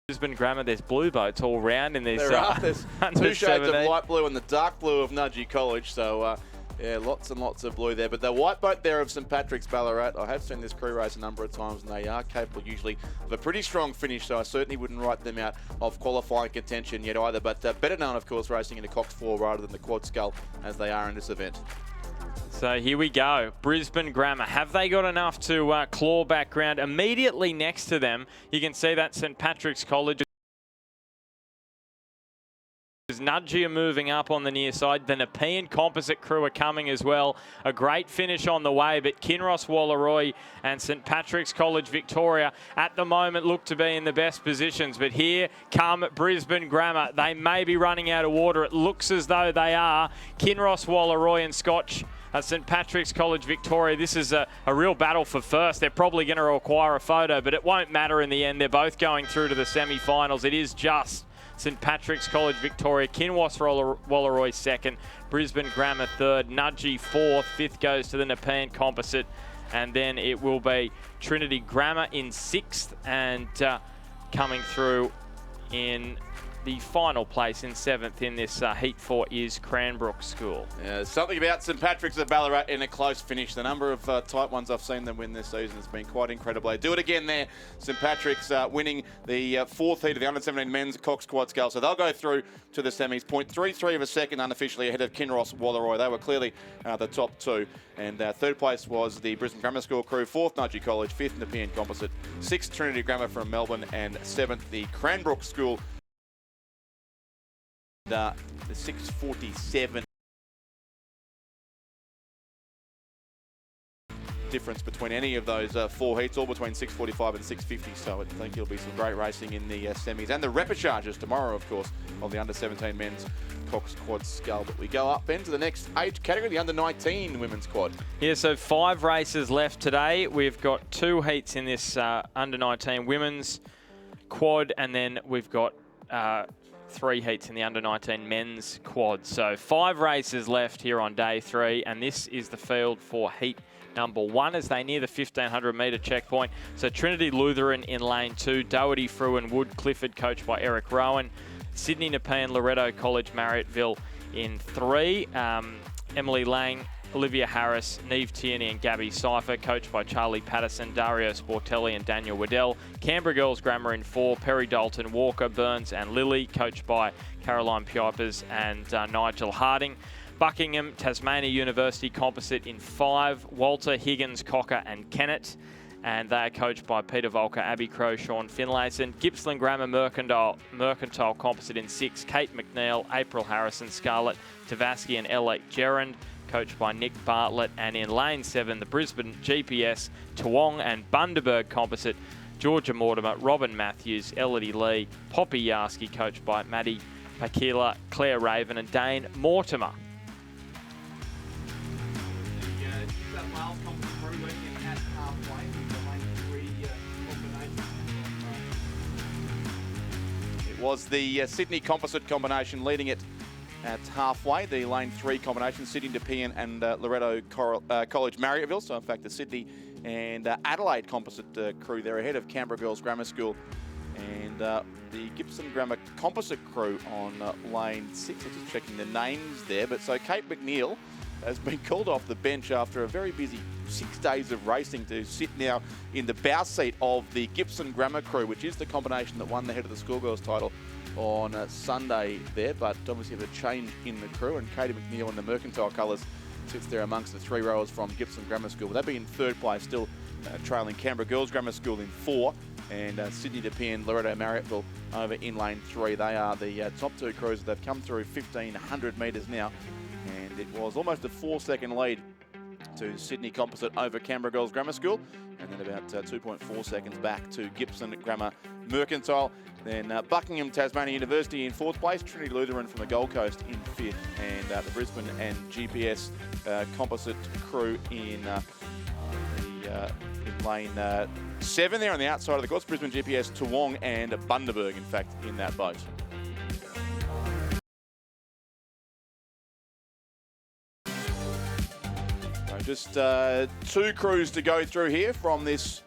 Brisbane Grammar, there's blue boats all round in this. There's 2 shades of light blue and the dark blue of Nudgee College, so yeah, lots and lots of blue there. But the white boat there of St Patrick's Ballarat, I have seen this crew race a number of times, and they are capable usually of a pretty strong finish, so I certainly wouldn't write them out of qualifying contention yet either. But better known, of course, racing in a Cox 4 rather than the Quad Scull, as they are in this event. So here we go. Brisbane Grammar. Have they got enough to claw back ground? Immediately next to them, you can see that St Patrick's College. Nudgee are moving up on the near side. The Nepean Composite crew are coming as well. A great finish on the way, but Kinross Walleroy and St Patrick's College Victoria at the moment look to be in the best positions. But here come Brisbane Grammar. They may be running out of water. It looks as though they are. Kinross Walleroy and Scotch at St Patrick's College Victoria. This is a real battle for first. They're probably going to require a photo, but it won't matter in the end. They're both going through to the semi-finals. It is just St Patrick's College Victoria, Kinross Wallaroy second, Brisbane Grammar third, Nudgee fourth, fifth goes to the Nepean Composite, and then it will be Trinity Grammar in sixth, and coming through in the final place in seventh in this Heat 4 is Cranbrook School. Yeah, something about St Patrick's at Ballarat in a close finish. The number of tight ones I've seen them win this season has been quite incredible. They do it again there. St Patrick's winning the fourth heat of the under-17 men's Cox Quad Scale. So they'll go through to the semis. 0.33 of a second unofficially ahead of Kinross Wallaroy. They were clearly the top two. And third place was the Brisbane Grammar School crew, fourth Nudgee College, fifth Nepean Composite, sixth Trinity Grammar from Melbourne, and seventh the Cranbrook School. The 6:47 difference between any of those four heats, all between 6:45 and 6:50. So I think it'll be some great racing in the semis and the repechage tomorrow, of course, of the under-17 men's Cox Quad Scull. But we go up then to the next age category, the under-19 women's quad. Yeah, so 5 races left today. We've got 2 heats in this under-19 women's quad, and then we've got 3 heats in the under-19 men's quad. So 5 races left here on day 3, and this is the field for heat number 1 as they near the 1,500 metre checkpoint. So Trinity Lutheran in lane 2, Doherty, Frewen, Wood, Clifford, coached by Eric Rowan. Sydney Nepean, Loretto College, Marriotteville in 3. Emily Lang, Olivia Harris, Neve Tierney and Gabby Cypher, coached by Charlie Patterson, Dario Sportelli and Daniel Waddell. Canberra Girls Grammar in 4, Perry Dalton, Walker, Burns and Lilly, coached by Caroline Pipers and Nigel Harding. Buckingham, Tasmania University Composite in 5, Walter, Higgins, Cocker and Kennett. And they are coached by Peter Volker, Abby Crow, Sean Finlayson. Gippsland Grammar Mercantile Composite in 6, Kate McNeil, April Harrison, Scarlett Tavaski and Elliot Gerrand, coached by Nick Bartlett. And in lane 7, the Brisbane GPS, Toowong and Bundaberg Composite, Georgia Mortimer, Robin Matthews, Elodie Lee, Poppy Yarsky, coached by Maddie Pakila, Claire Raven and Dane Mortimer. It was the Sydney Composite combination leading it at halfway. The lane 3 combination, Sydney Nepean and Loretto College Marriotteville. So in fact the Sydney and Adelaide Composite crew, they're ahead of Canberra Girls Grammar School and the Gippsland Grammar Composite crew on lane 6. I'm just checking the names there. But so Kate McNeil has been called off the bench after a very busy 6 days of racing to sit now in the bow seat of the Gippsland Grammar crew, which is the combination that won the head of the schoolgirls title on Sunday there. But obviously have a change in the crew, and Katie McNeil in the mercantile colours sits there amongst the 3 rowers from Gippsland Grammar School. They'll be in 3rd place, still trailing Canberra Girls Grammar School in 4, and Sydney Nepean, Loretto Marriotteville over in lane 3. They are the top 2 crews. They've come through 1,500 metres now, and it was almost a 4-second lead to Sydney Composite over Canberra Girls Grammar School, and then about 2.4 seconds back to Gippsland Grammar Mercantile. Then Buckingham Tasmania University in 4th place, Trinity Lutheran from the Gold Coast in 5th, and the Brisbane and GPS Composite crew in lane 7 there on the outside of the course. Brisbane GPS, Toowong and Bundaberg, in fact, in that boat. Just 2 crews to go through here from this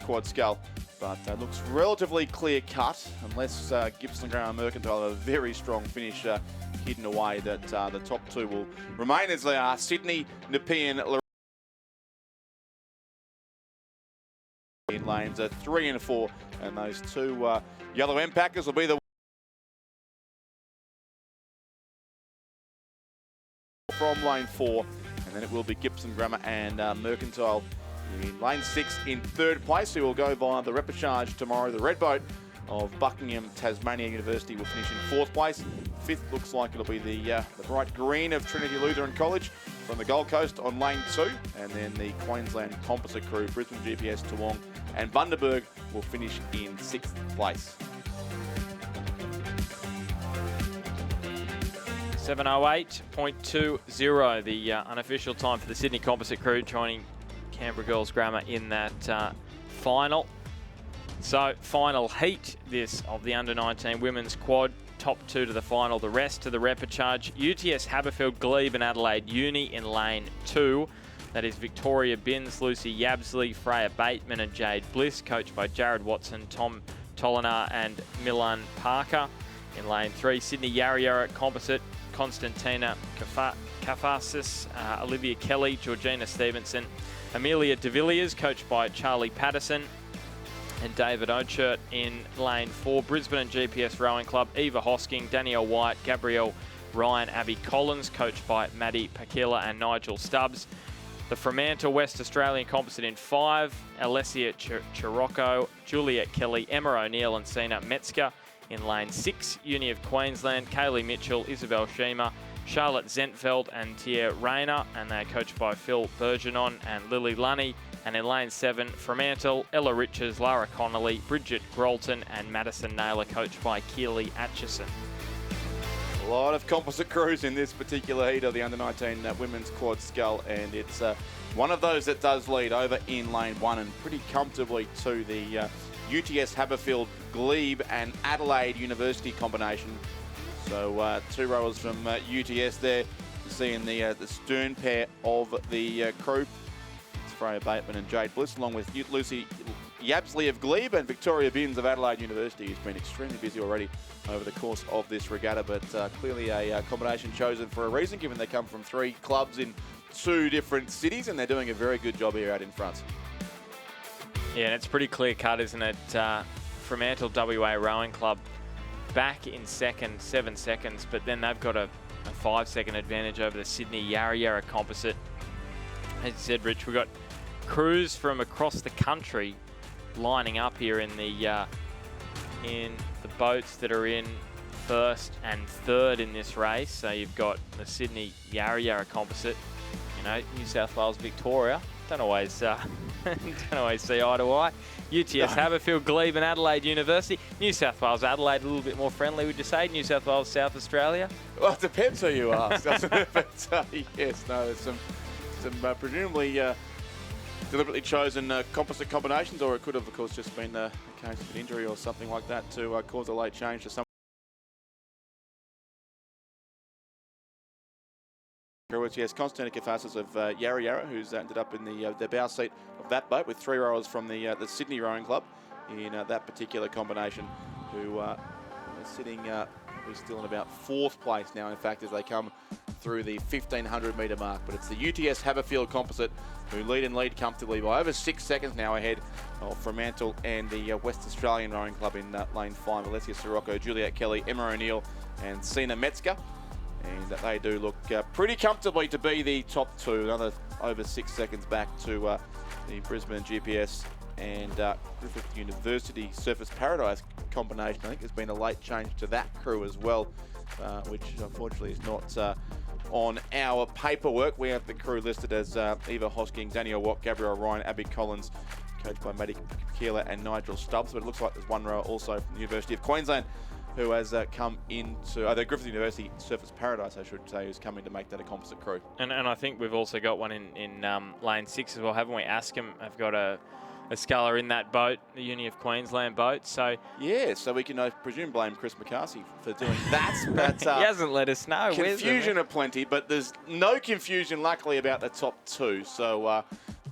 quad scull, but looks relatively clear cut unless Gippsland Grammar Mercantile have a very strong finish hidden away, that the top 2 will remain as they are. Sydney, Nepean, in lanes 3 and 4, and those 2 yellow M packers will be the from lane 4, and then it will be Gippsland Grammar and Mercantile in lane 6 in 3rd place, who will go via the repechage tomorrow. The red boat of Buckingham Tasmania University will finish in 4th place. 5th looks like it'll be the bright green of Trinity Lutheran College from the Gold Coast on lane 2, and then the Queensland Composite crew, Brisbane GPS, Toowong and Bundaberg will finish in 6th place. 7:08.20, the unofficial time for the Sydney Composite crew, joining Canberra Girls Grammar in that final. So final heat this of the under-19 women's quad. Top 2 to the final, the rest to the repechage. UTS Haberfield, Glebe and Adelaide Uni in lane 2. That is Victoria Binns, Lucy Yabsley, Freya Bateman and Jade Bliss, coached by Jared Watson, Tom Tolinar and Milan Parker. In lane 3, Sydney Yarra Yarra Composite, Constantina Kafasis, Olivia Kelly, Georgina Stevenson, Amelia de Villiers, coached by Charlie Patterson and David Ochert. In lane 4, Brisbane and GPS Rowing Club, Eva Hosking, Danielle White, Gabrielle Ryan, Abby Collins, coached by Maddie Pakila and Nigel Stubbs. The Fremantle West Australian Composite in 5, Alessia Chirocco, Juliet Kelly, Emma O'Neill and Sina Metzger. In lane 6, Uni of Queensland, Kaylee Mitchell, Isabel Schema, Charlotte Zentveld and Tia Rayner, and they're coached by Phil Bergeron and Lily Lunny. And in lane 7, Fremantle, Ella Riches, Lara Connolly, Bridget Grolton and Madison Naylor, coached by Keely Atchison. A lot of composite crews in this particular heat of the under-19 women's quad scull, and it's one of those that does lead over in lane 1 and pretty comfortably to the UTS Haberfield, Glebe and Adelaide University combination. So 2 rowers from UTS there, seeing the stern pair of the crew. It's Freya Bateman and Jade Bliss, along with Lucy Yabsley of Glebe and Victoria Binns of Adelaide University, who's been extremely busy already over the course of this regatta, but clearly a combination chosen for a reason, given they come from 3 clubs in 2 different cities, and they're doing a very good job here out in front. Yeah, and it's pretty clear cut, isn't it? Fremantle WA Rowing Club back in second, 7 seconds, but then they've got a 5-second advantage over the Sydney Yarra Yarra Composite. As you said, Rich, we've got crews from across the country lining up here in the boats that are in 1st and 3rd in this race. So you've got the Sydney Yarra Yarra Composite, you know, New South Wales, Victoria. Don't always see eye to eye. UTS Haberfield, Glebe and Adelaide University. New South Wales, Adelaide, a little bit more friendly, would you say? New South Wales, South Australia? Well, it depends who you ask, doesn't it? But yes, no, there's some presumably deliberately chosen composite combinations, or it could have, of course, just been a case of an injury or something like that to cause a late change to some. Yes, Constantina Kafasis of Yarra Yarra, who's ended up in the bow seat of that boat with 3 rowers from the Sydney Rowing Club in that particular combination, who are sitting still in about 4th place now, in fact, as they come through the 1,500 metre mark. But it's the UTS Haberfield Composite who lead comfortably by over 6 seconds now ahead of Fremantle and the West Australian Rowing Club in lane 5. Alessia Sirocco, Juliet Kelly, Emma O'Neill and Sina Metzger. And they do look pretty comfortably to be the top 2. Another over 6 seconds back to the Brisbane GPS and Griffith University Surfers Paradise combination. I think there's been a late change to that crew as well, which unfortunately is not on our paperwork. We have the crew listed as Eva Hosking, Danielle Watt, Gabrielle Ryan, Abby Collins, coached by Maddie Keeler and Nigel Stubbs. But it looks like there's 1 rower also from the University of Queensland who has come into the Griffith University Surfers Paradise, I should say, who's coming to make that a composite crew. And I think we've also got one in lane 6 as well, haven't we? Askham have got a sculler in that boat, the Uni of Queensland boat. So yeah, so we can, I presume, blame Chris McCarthy for doing that. But he hasn't let us know. Confusion aplenty, but there's no confusion, luckily, about the top 2. So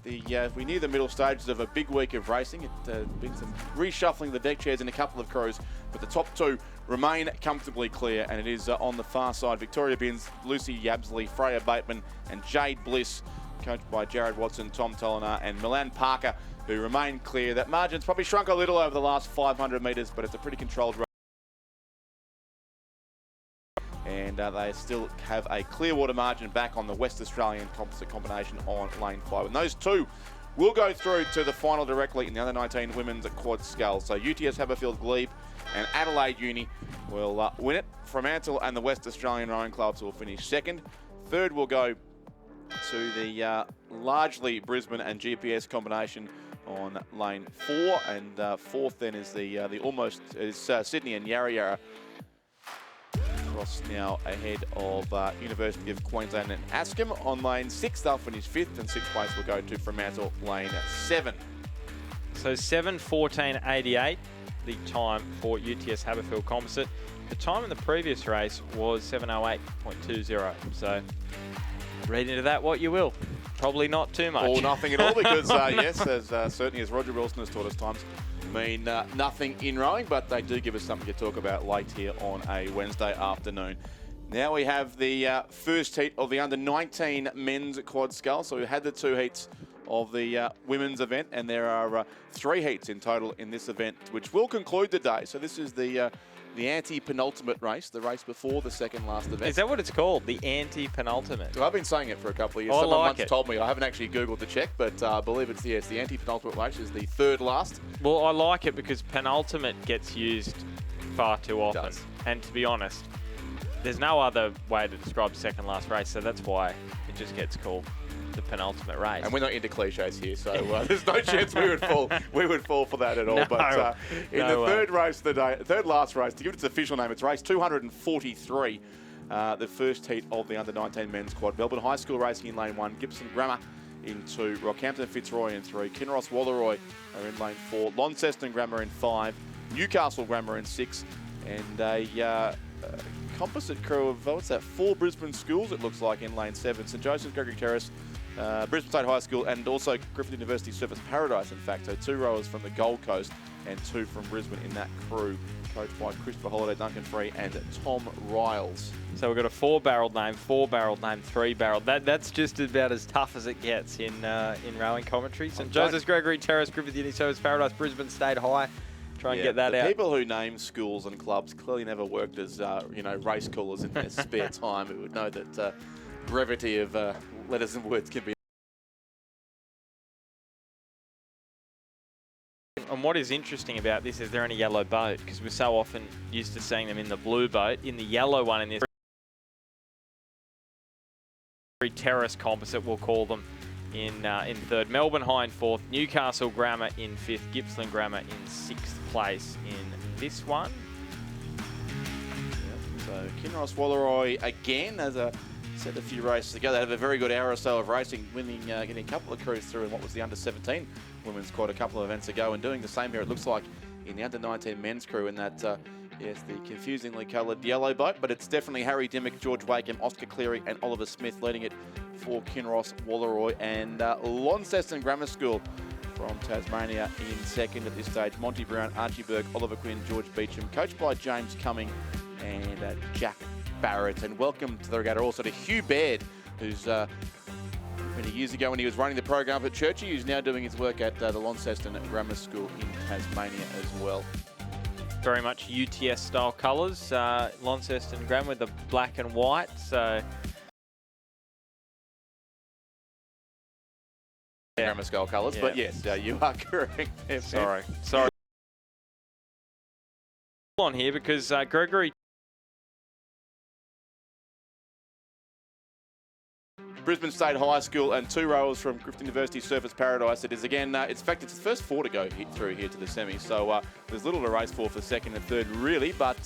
we near the middle stages of a big week of racing. It's been some reshuffling of the deck chairs in a couple of crews, but the top 2 remain comfortably clear, and it is on the far side. Victoria Binns, Lucy Yabsley, Freya Bateman and Jade Bliss, coached by Jared Watson, Tom Tolinar and Milan Parker, who remain clear. That margin's probably shrunk a little over the last 500 metres, but it's a pretty controlled race. And they still have a Clearwater margin back on the West Australian composite combination on lane 5. And those 2 will go through to the final directly in the under-19 women's quad scull. So UTS Haberfield, Glebe and Adelaide Uni will win it. Fremantle and the West Australian Rowing Clubs will finish 2nd. 3rd will go to the largely Brisbane and GPS combination on lane 4. And 4th then is the Sydney and Yarra Yarra. Cross now ahead of University of Queensland and Askham on lane 6. They'll finish 5th, and 6th place will go to Fremantle, lane 7. So 7:14.88, the time for UTS Haberfield Composite. The time in the previous race was 7:08.20. So read into that what you will. Probably not too much. Or nothing at all, because yes, as certainly as Roger Wilson has taught us, times mean nothing in rowing, but they do give us something to talk about late here on a Wednesday afternoon. Now we have the first heat of the under-19 men's quad scull. So we had the 2 heats of the women's event, and there are 3 heats in total in this event, which will conclude the day. So this is the anti-penultimate race, the race before the second last event. Is that what it's called? The anti-penultimate? So I've been saying it for a couple of years. I Someone like once told me. I haven't actually Googled to check, but I believe it's the anti-penultimate race is the third last. Well, I like it because penultimate gets used far too often. does. And to be honest, there's no other way to describe second last race, so that's why it just gets called the penultimate race. And we're not into cliches here, so there's no chance we would fall for that at all. No, But in no the way. third race of the day, third last race, to give it its official name, it's race 243, the first heat of the under-19 men's quad. Melbourne High School Racing in lane 1, Gibson Grammar in 2, Rockhampton Fitzroy in 3, Kinross Walleroy are in lane 4, Launceston Grammar in 5, Newcastle Grammar in 6, and a composite crew of, what's that, 4 Brisbane schools, it looks like, in lane 7. St Joseph's, Gregory Terrace, Brisbane State High School, and also Griffith University Surfers Paradise, in fact. So 2 rowers from the Gold Coast and 2 from Brisbane in that crew, coached by Christopher Holiday, Duncan Free, and Tom Riles. So we've got a 4-barreled name, 4-barreled name, 3-barreled. That's just about as tough as it gets in rowing commentary. St Joseph's, Gregory Terrace, Griffith University Surfers Paradise, Brisbane State High. Try and get that the out. People who name schools and clubs clearly never worked as race callers in their spare time. Who would know that brevity of letters and words can be. And what is interesting about this is they're in a yellow boat, because we're so often used to seeing them in the blue boat. In the yellow one in this terrace composite, we'll call them, in third. Melbourne High in 4th, Newcastle Grammar in 5th, Gippsland Grammar in 6th place in this one. So Kinross Walleroy again, as I said a few races ago, they had a very good hour or so of racing, winning, getting a couple of crews through in what was the under-17 women's quad a couple of events ago, and doing the same here, it looks like, in the under-19 men's crew in that, yes, the confusingly coloured yellow boat, but it's definitely Harry Dimmock, George Wakeham, Oscar Cleary and Oliver Smith leading it for Kinross Walleroy, and Launceston Grammar School from Tasmania in second at this stage. Monty Brown, Archie Burke, Oliver Quinn, George Beecham, coached by James Cumming and Jack Barrett. And welcome to the regatta also to Hugh Baird, who's many years ago when he was running the program up at Churchie, who's now doing his work at the Launceston Grammar School in Tasmania as well. Very much UTS style colours. Launceston Grammar with the black and white. So Grammar School colours, but yes, you are correct. sorry. On here because Gregory. Brisbane State High School and 2 rowers from Griffith University Surfers Paradise. It is again, it's in fact, it's the first 4 to go through here to the semis. So there's little to race for second and third, really, but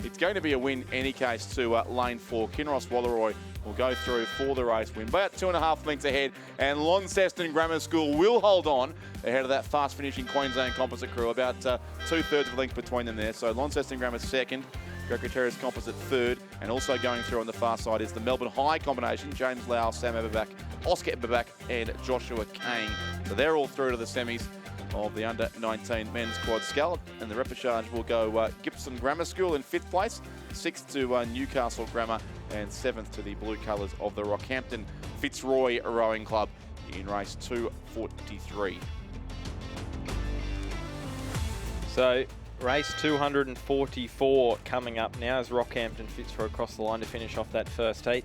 it's going to be a win any case to lane 4. Kinross Walleroy will go through for the race win. About 2.5 lengths ahead, and Launceston Grammar School will hold on ahead of that fast finishing Queensland composite crew. About 2/3 of a length between them there. So Launceston Grammar second, Gregory Terrace composite third, and also going through on the far side is the Melbourne High combination, James Lau, Sam Eberbach, Oscar Eberbach and Joshua Kane. So they're all through to the semis of the under-19 men's quad scull, and the repechage will go Gibson Grammar School in 5th place, 6th to Newcastle Grammar, and 7th to the blue colours of the Rockhampton Fitzroy Rowing Club in race 243. So race 244 coming up now as Rockhampton Fitzroy across the line to finish off that first heat.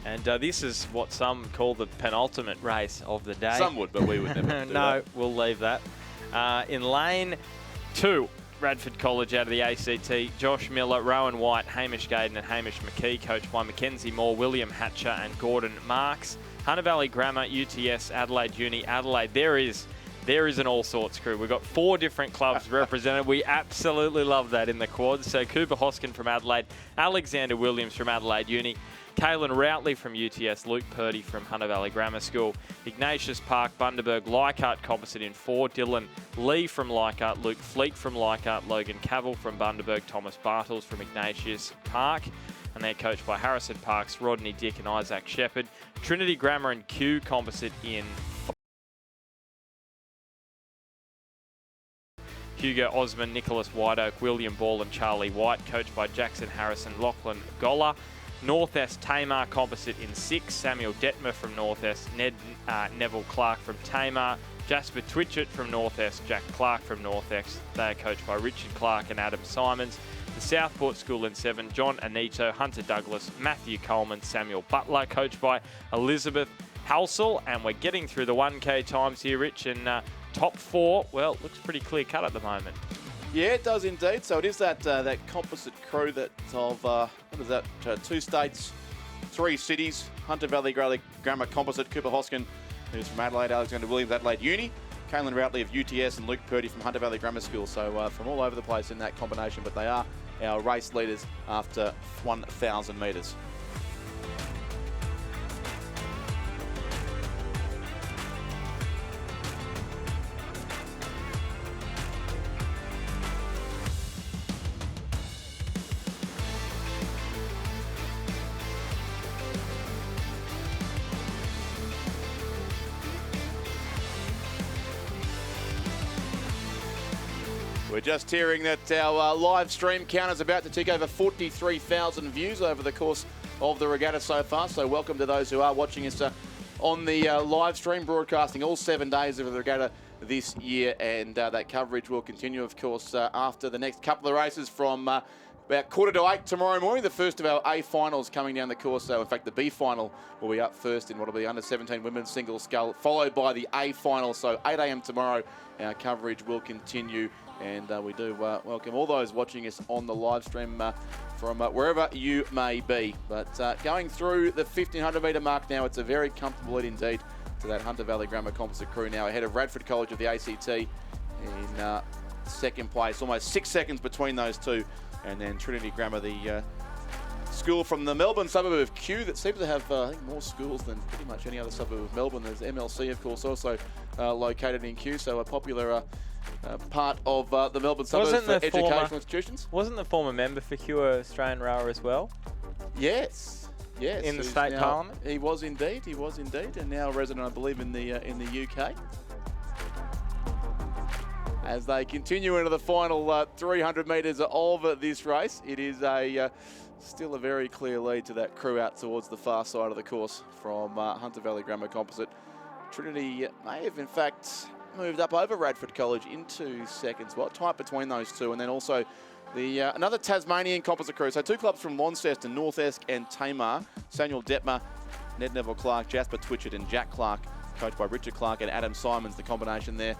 And this is what some call the penultimate race of the day. Some would, but we would never do No, that. we'll leave that. In lane 2, Radford College out of the ACT, Josh Miller, Rowan White, Hamish Gaydon and Hamish McKee, coached by Mackenzie Moore, William Hatcher and Gordon Marks. Hunter Valley Grammar, UTS, Adelaide Uni, Adelaide. There is an all-sorts crew. We've got 4 different clubs represented. We absolutely love that in the quad. So Cooper Hoskin from Adelaide, Alexander Williams from Adelaide Uni, Kaylin Routley from UTS, Luke Purdy from Hunter Valley Grammar School, Ignatius Park, Bundaberg, Leichhardt Composite in 4, Dylan Lee from Leichhardt, Luke Fleet from Leichhardt, Logan Cavill from Bundaberg, Thomas Bartels from Ignatius Park, and they're coached by Harrison Parks, Rodney Dick and Isaac Shepherd. Trinity Grammar and Q Composite in Hugo Osmond, Nicholas Whiteoak, William Ball and Charlie White, coached by Jackson Harrison, Lachlan Goller. Northwest Tamar Composite in 6, Samuel Detmer from Northwest, Neville Clark from Tamar, Jasper Twitchett from Northwest, Jack Clark from Northwest. They are coached by Richard Clark and Adam Simons. The Southport School in 7, John Anito, Hunter Douglas, Matthew Coleman, Samuel Butler, coached by Elizabeth Halsell. And we're getting through the 1K times here, Rich, and top 4, well, looks pretty clear cut at the moment. Yeah, it does indeed. So it is that composite crew that of, what is that, 2 states, 3 cities, Hunter Valley Grammar Composite, Cooper Hoskin, who's from Adelaide, Alexander Williams, Adelaide Uni, Kaylin Routley of UTS and Luke Purdy from Hunter Valley Grammar School. So from all over the place in that combination, but they are our race leaders after 1,000 metres. We're just hearing that our live stream count is about to tick over 43,000 views over the course of the regatta so far. So welcome to those who are watching us on the live stream, broadcasting all 7 days of the regatta this year. And that coverage will continue, of course, after the next couple of races from about 7:45 tomorrow morning. The first of our A finals coming down the course. So in fact, the B final will be up first in what will be under 17 women's single scull, followed by the A final. So 8 a.m. tomorrow, our coverage will continue. And we do welcome all those watching us on the live stream from wherever you may be. But going through the 1,500 metre mark now, it's a very comfortable lead indeed to that Hunter Valley Grammar Composite crew now ahead of Radford College of the ACT in second place. Almost 6 seconds between those two. And then Trinity Grammar, the school from the Melbourne suburb of Kew that seems to have I think more schools than pretty much any other suburb of Melbourne. There's MLC, of course, also located in Kew, so a popular part of the Melbourne suburbs for educational institutions. Wasn't the former member for Kew Australian rower as well? Yes. In the state parliament? He was indeed, and now a resident, I believe, in the UK. As they continue into the final 300 metres of this race, it is still a very clear lead to that crew out towards the far side of the course from Hunter Valley Grammar Composite. Trinity may have, in fact, moved up over Radford College into second spot, tight between those two, and then also the another Tasmanian composite crew. So 2 clubs from Launceston, North Esk and Tamar. Samuel Detmer, Ned Neville Clark, Jasper Twitchett and Jack Clark, coached by Richard Clark and Adam Simons, the combination there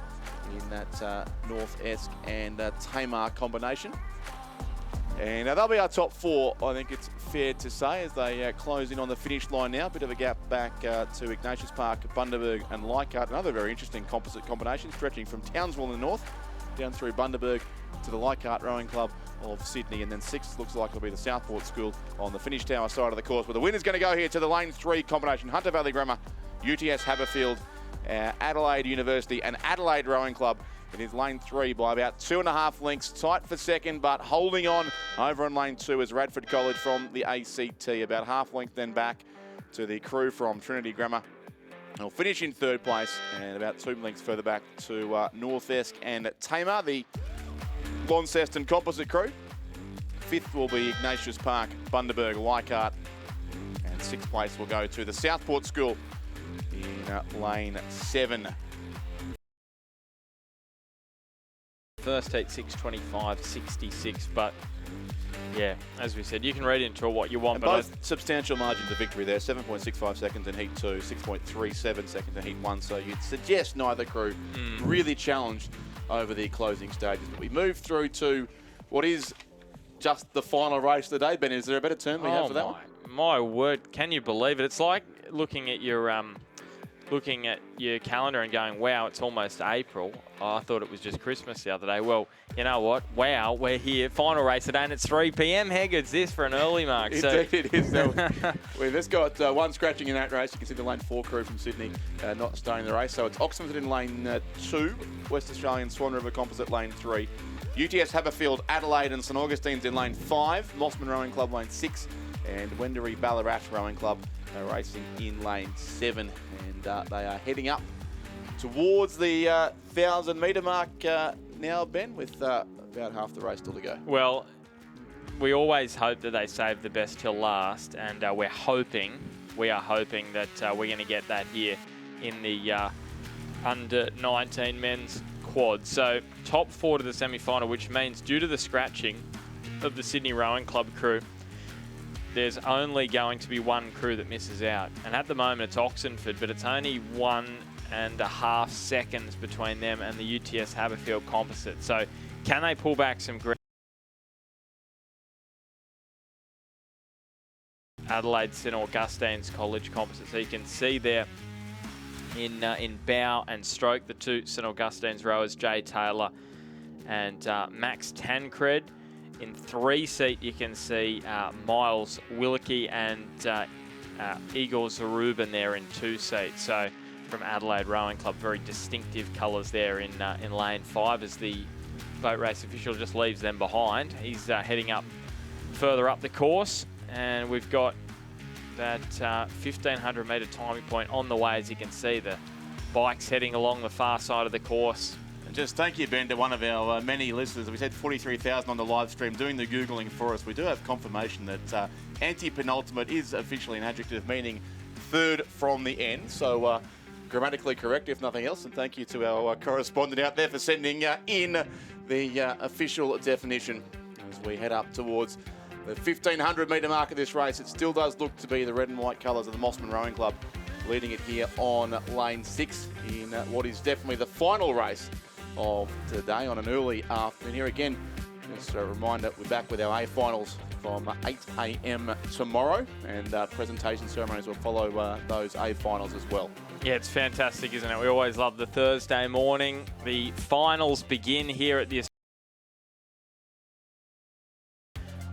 in that North Esk and Tamar combination. And they'll be our top 4, I think it's fair to say, as they close in on the finish line now. A bit of a gap back to Ignatius Park, Bundaberg and Leichhardt. Another very interesting composite combination, stretching from Townsville in the north, down through Bundaberg to the Leichhardt Rowing Club of Sydney. And then 6th looks like it'll be the Southport School on the finish tower side of the course. But the winner's going to go here to the lane 3 combination. Hunter Valley Grammar, UTS Haberfield, Adelaide University and Adelaide Rowing Club. It is lane 3 by about 2.5 lengths, tight for second, but holding on over in lane 2 is Radford College from the ACT, about half length then back to the crew from Trinity Grammar. They'll finish in 3rd place and about 2 lengths further back to North Esk and Tamar, the Launceston composite crew. 5th will be Ignatius Park, Bundaberg, Leichhardt, and 6th place will go to the Southport School in lane 7. First heat 6:25.66, but yeah, as we said, you can read into what you want. And but both substantial margins of victory there, 7.65 seconds in heat 2, 6.37 seconds in heat 1. So you'd suggest neither crew really challenged over the closing stages. But we move through to what is just the final race of the day. Ben, is there a better term we have for that one? My word, can you believe it? It's like looking at your looking at your calendar and going, wow, it's almost April. Oh, I thought it was just Christmas the other day. Well, you know what? Wow, we're here. Final race today, and it's 3 p.m. How good's this for an early mark? Indeed it is. We've just got one scratching in that race. You can see the lane 4 crew from Sydney not starting the race. So it's Oxford in lane 2, West Australian Swan River Composite lane 3. UTS Haberfield, Adelaide and St Augustine's in lane 5, Mossman Rowing Club lane 6, and Wendouree Ballarat Rowing Club racing in lane 7. And they are heading up towards the 1,000 metre mark now, Ben, with about half the race still to go. Well, we always hope that they save the best till last, and we are hoping that we're going to get that here in the under 19 men's quad. So top 4 to the semi-final, which means due to the scratching of the Sydney Rowing Club crew, there's only going to be one crew that misses out. And at the moment it's Oxenford, but it's only 1.5 seconds between them and the UTS Haberfield Composite. So can they pull back some ground? Adelaide St Augustine's College Composite. So you can see there in bow and stroke the 2 St Augustine's rowers, Jay Taylor and Max Tancred. In 3 seat, you can see Miles Willicke and Igor Zarubin there in 2 seats. So from Adelaide Rowing Club, very distinctive colours there in lane 5 as the boat race official just leaves them behind. He's heading up further up the course, and we've got that 1,500 metre timing point on the way. As you can see, the bikes heading along the far side of the course. Just thank you, Ben, to one of our many listeners. We said 43,000 on the live stream doing the Googling for us. We do have confirmation that anti-penultimate is officially an adjective meaning 3rd from the end. So grammatically correct, if nothing else. And thank you to our correspondent out there for sending in the official definition. As we head up towards the 1,500 metre mark of this race, it still does look to be the red and white colours of the Mossman Rowing Club leading it here on lane 6 in what is definitely the final race of today on an early afternoon. Here again, just a reminder, we're back with our A finals from 8 a.m. tomorrow, and presentation ceremonies will follow those A finals as well. Yeah, it's fantastic, isn't it? We always love the Thursday morning. The finals begin here at the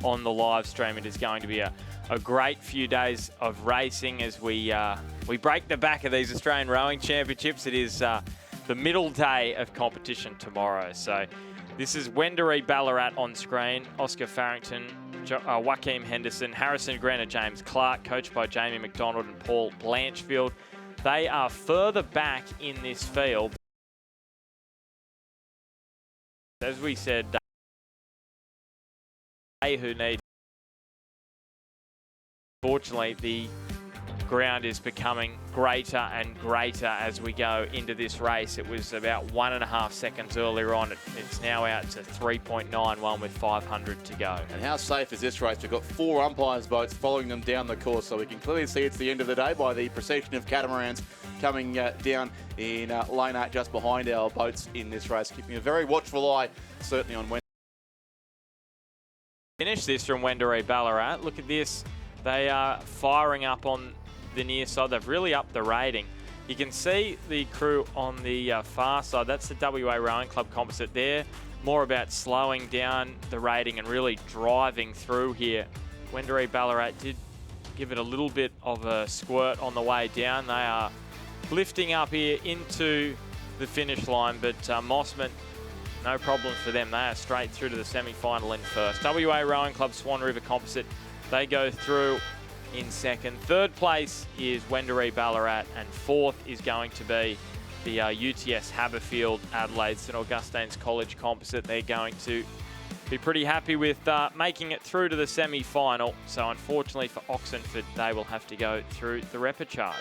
on the live stream. It is going to be a great few days of racing as we break the back of these Australian Rowing Championships. It is the middle day of competition tomorrow. So this is Wendouree Ballarat on screen. Oscar Farrington, Joaquim Henderson, Harrison Grant and James Clark, coached by Jamie McDonald and Paul Blanchfield. They are further back in this field. As we said, they who need. Fortunately, the ground is becoming greater and greater as we go into this race. It was about 1.5 seconds earlier on. It's now out to 3.91 with 500 to go. And how safe is this race? We've got 4 umpires' boats following them down the course, so we can clearly see it's the end of the day by the procession of catamarans coming down in lane 8 just behind our boats in this race, keeping a very watchful eye certainly on when. Finish this from Wendouree Ballarat. Look at this. They are firing up on the near side. They've really upped the rating. You can see the crew on the far side. That's the WA Rowing Club Composite there. More about slowing down the rating and really driving through here. Wendouree Ballarat did give it a little bit of a squirt on the way down. They are lifting up here into the finish line, but Mossman, no problem for them. They are straight through to the semi-final in first. WA Rowing Club Swan River Composite, they go through in second. 3rd place is Wendouree Ballarat, and 4th is going to be the UTS Haberfield Adelaide St Augustine's College Composite. They're going to be pretty happy with making it through to the semi-final. So unfortunately for Oxenford, they will have to go through the repechage.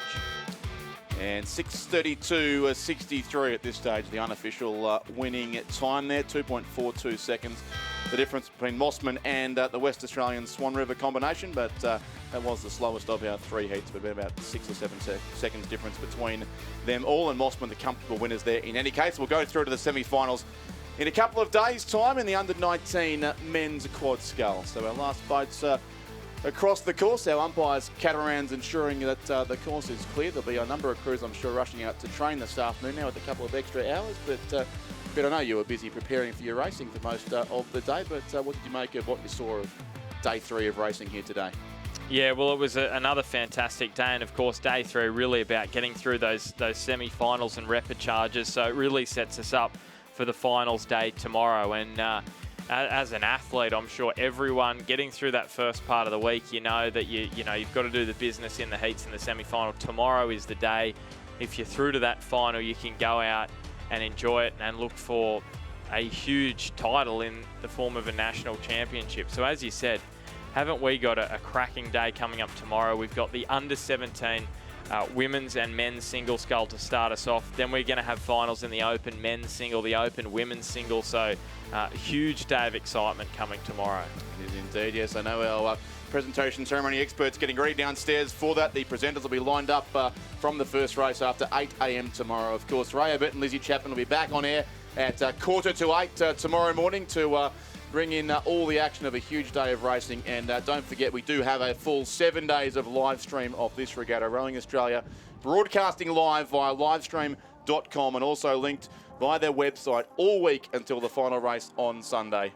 And 6:32.63 at this stage, the unofficial winning time there, 2.42 seconds. The difference between Mossman and the West Australian Swan River combination, but that was the slowest of our 3 heats, but about 6 or 7 seconds difference between them all, and Mossman the comfortable winners there. In any case, we'll go through to the semi-finals in a couple of days' time in the under-19 men's quad scull. So our last boats across the course. Our umpires, Catamarans, ensuring that the course is clear. There'll be a number of crews, I'm sure, rushing out to train this afternoon now with a couple of extra hours. But I know you were busy preparing for your racing for most of the day. But what did you make of what you saw of day 3 of racing here today? Yeah, well, it was another fantastic day, and of course, day 3 really about getting through those semi-finals and repecharges. So it really sets us up for the finals day tomorrow. And as an athlete, I'm sure everyone getting through that first part of the week, you know that you've got to do the business in the heats and the semi-final. Tomorrow is the day. If you're through to that final, you can go out and enjoy it and look for a huge title in the form of a national championship. So as you said, haven't we got a cracking day coming up tomorrow? We've got the under-17 women's and men's single scull to start us off. Then we're going to have finals in the open men's single, the open women's single. So huge day of excitement coming tomorrow. It is indeed, yes. I know our presentation ceremony experts getting ready downstairs for that. The presenters will be lined up from the first race after 8 a.m. tomorrow. Of course, Ray Abbott and Lizzie Chapman will be back on air at 7:45 tomorrow morning to bring in all the action of a huge day of racing. And don't forget, we do have a full 7 days of live stream of this regatta. Rowing Australia broadcasting live via livestream.com and also linked via their website all week until the final race on Sunday.